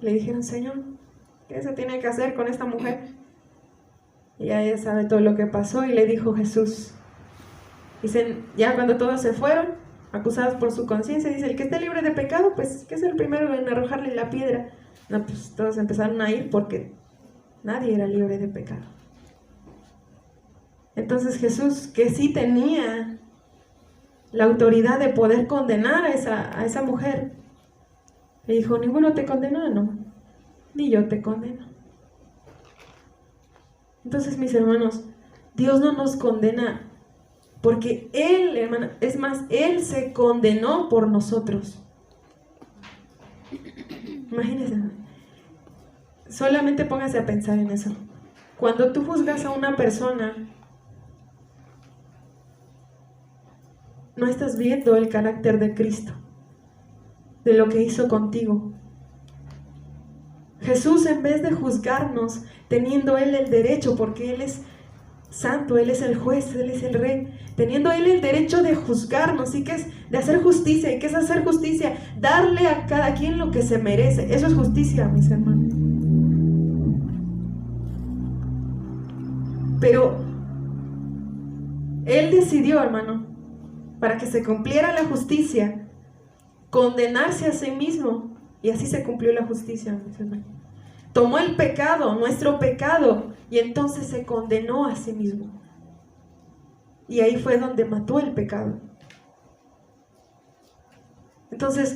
le dijeron, Señor, ¿qué se tiene que hacer con esta mujer? Y ella sabe todo lo que pasó y le dijo Jesús. Dicen, ya cuando todos se fueron, acusados por su conciencia, dice, el que esté libre de pecado, pues que es el primero en arrojarle la piedra. No, pues todos empezaron a ir porque nadie era libre de pecado. Entonces Jesús, que sí tenía la autoridad de poder condenar a esa mujer, le dijo, ninguno te condenó, no, ni yo te condeno. Entonces, mis hermanos, Dios no nos condena porque Él, hermano, es más, Él se condenó por nosotros. Imagínense, solamente póngase a pensar en eso. Cuando tú juzgas a una persona, no estás viendo el carácter de Cristo, de lo que hizo contigo. Jesús, en vez de juzgarnos, teniendo Él el derecho, porque Él es santo, Él es el juez, Él es el rey, teniendo Él el derecho de juzgarnos, y que es de hacer justicia. ¿Y qué es hacer justicia? Darle a cada quien lo que se merece. Eso es justicia, mis hermanos. Pero Él decidió, hermano, para que se cumpliera la justicia, condenarse a sí mismo, y así se cumplió la justicia, mis hermanos. Tomó el pecado, nuestro pecado, y entonces se condenó a sí mismo. Y ahí fue donde mató el pecado. Entonces,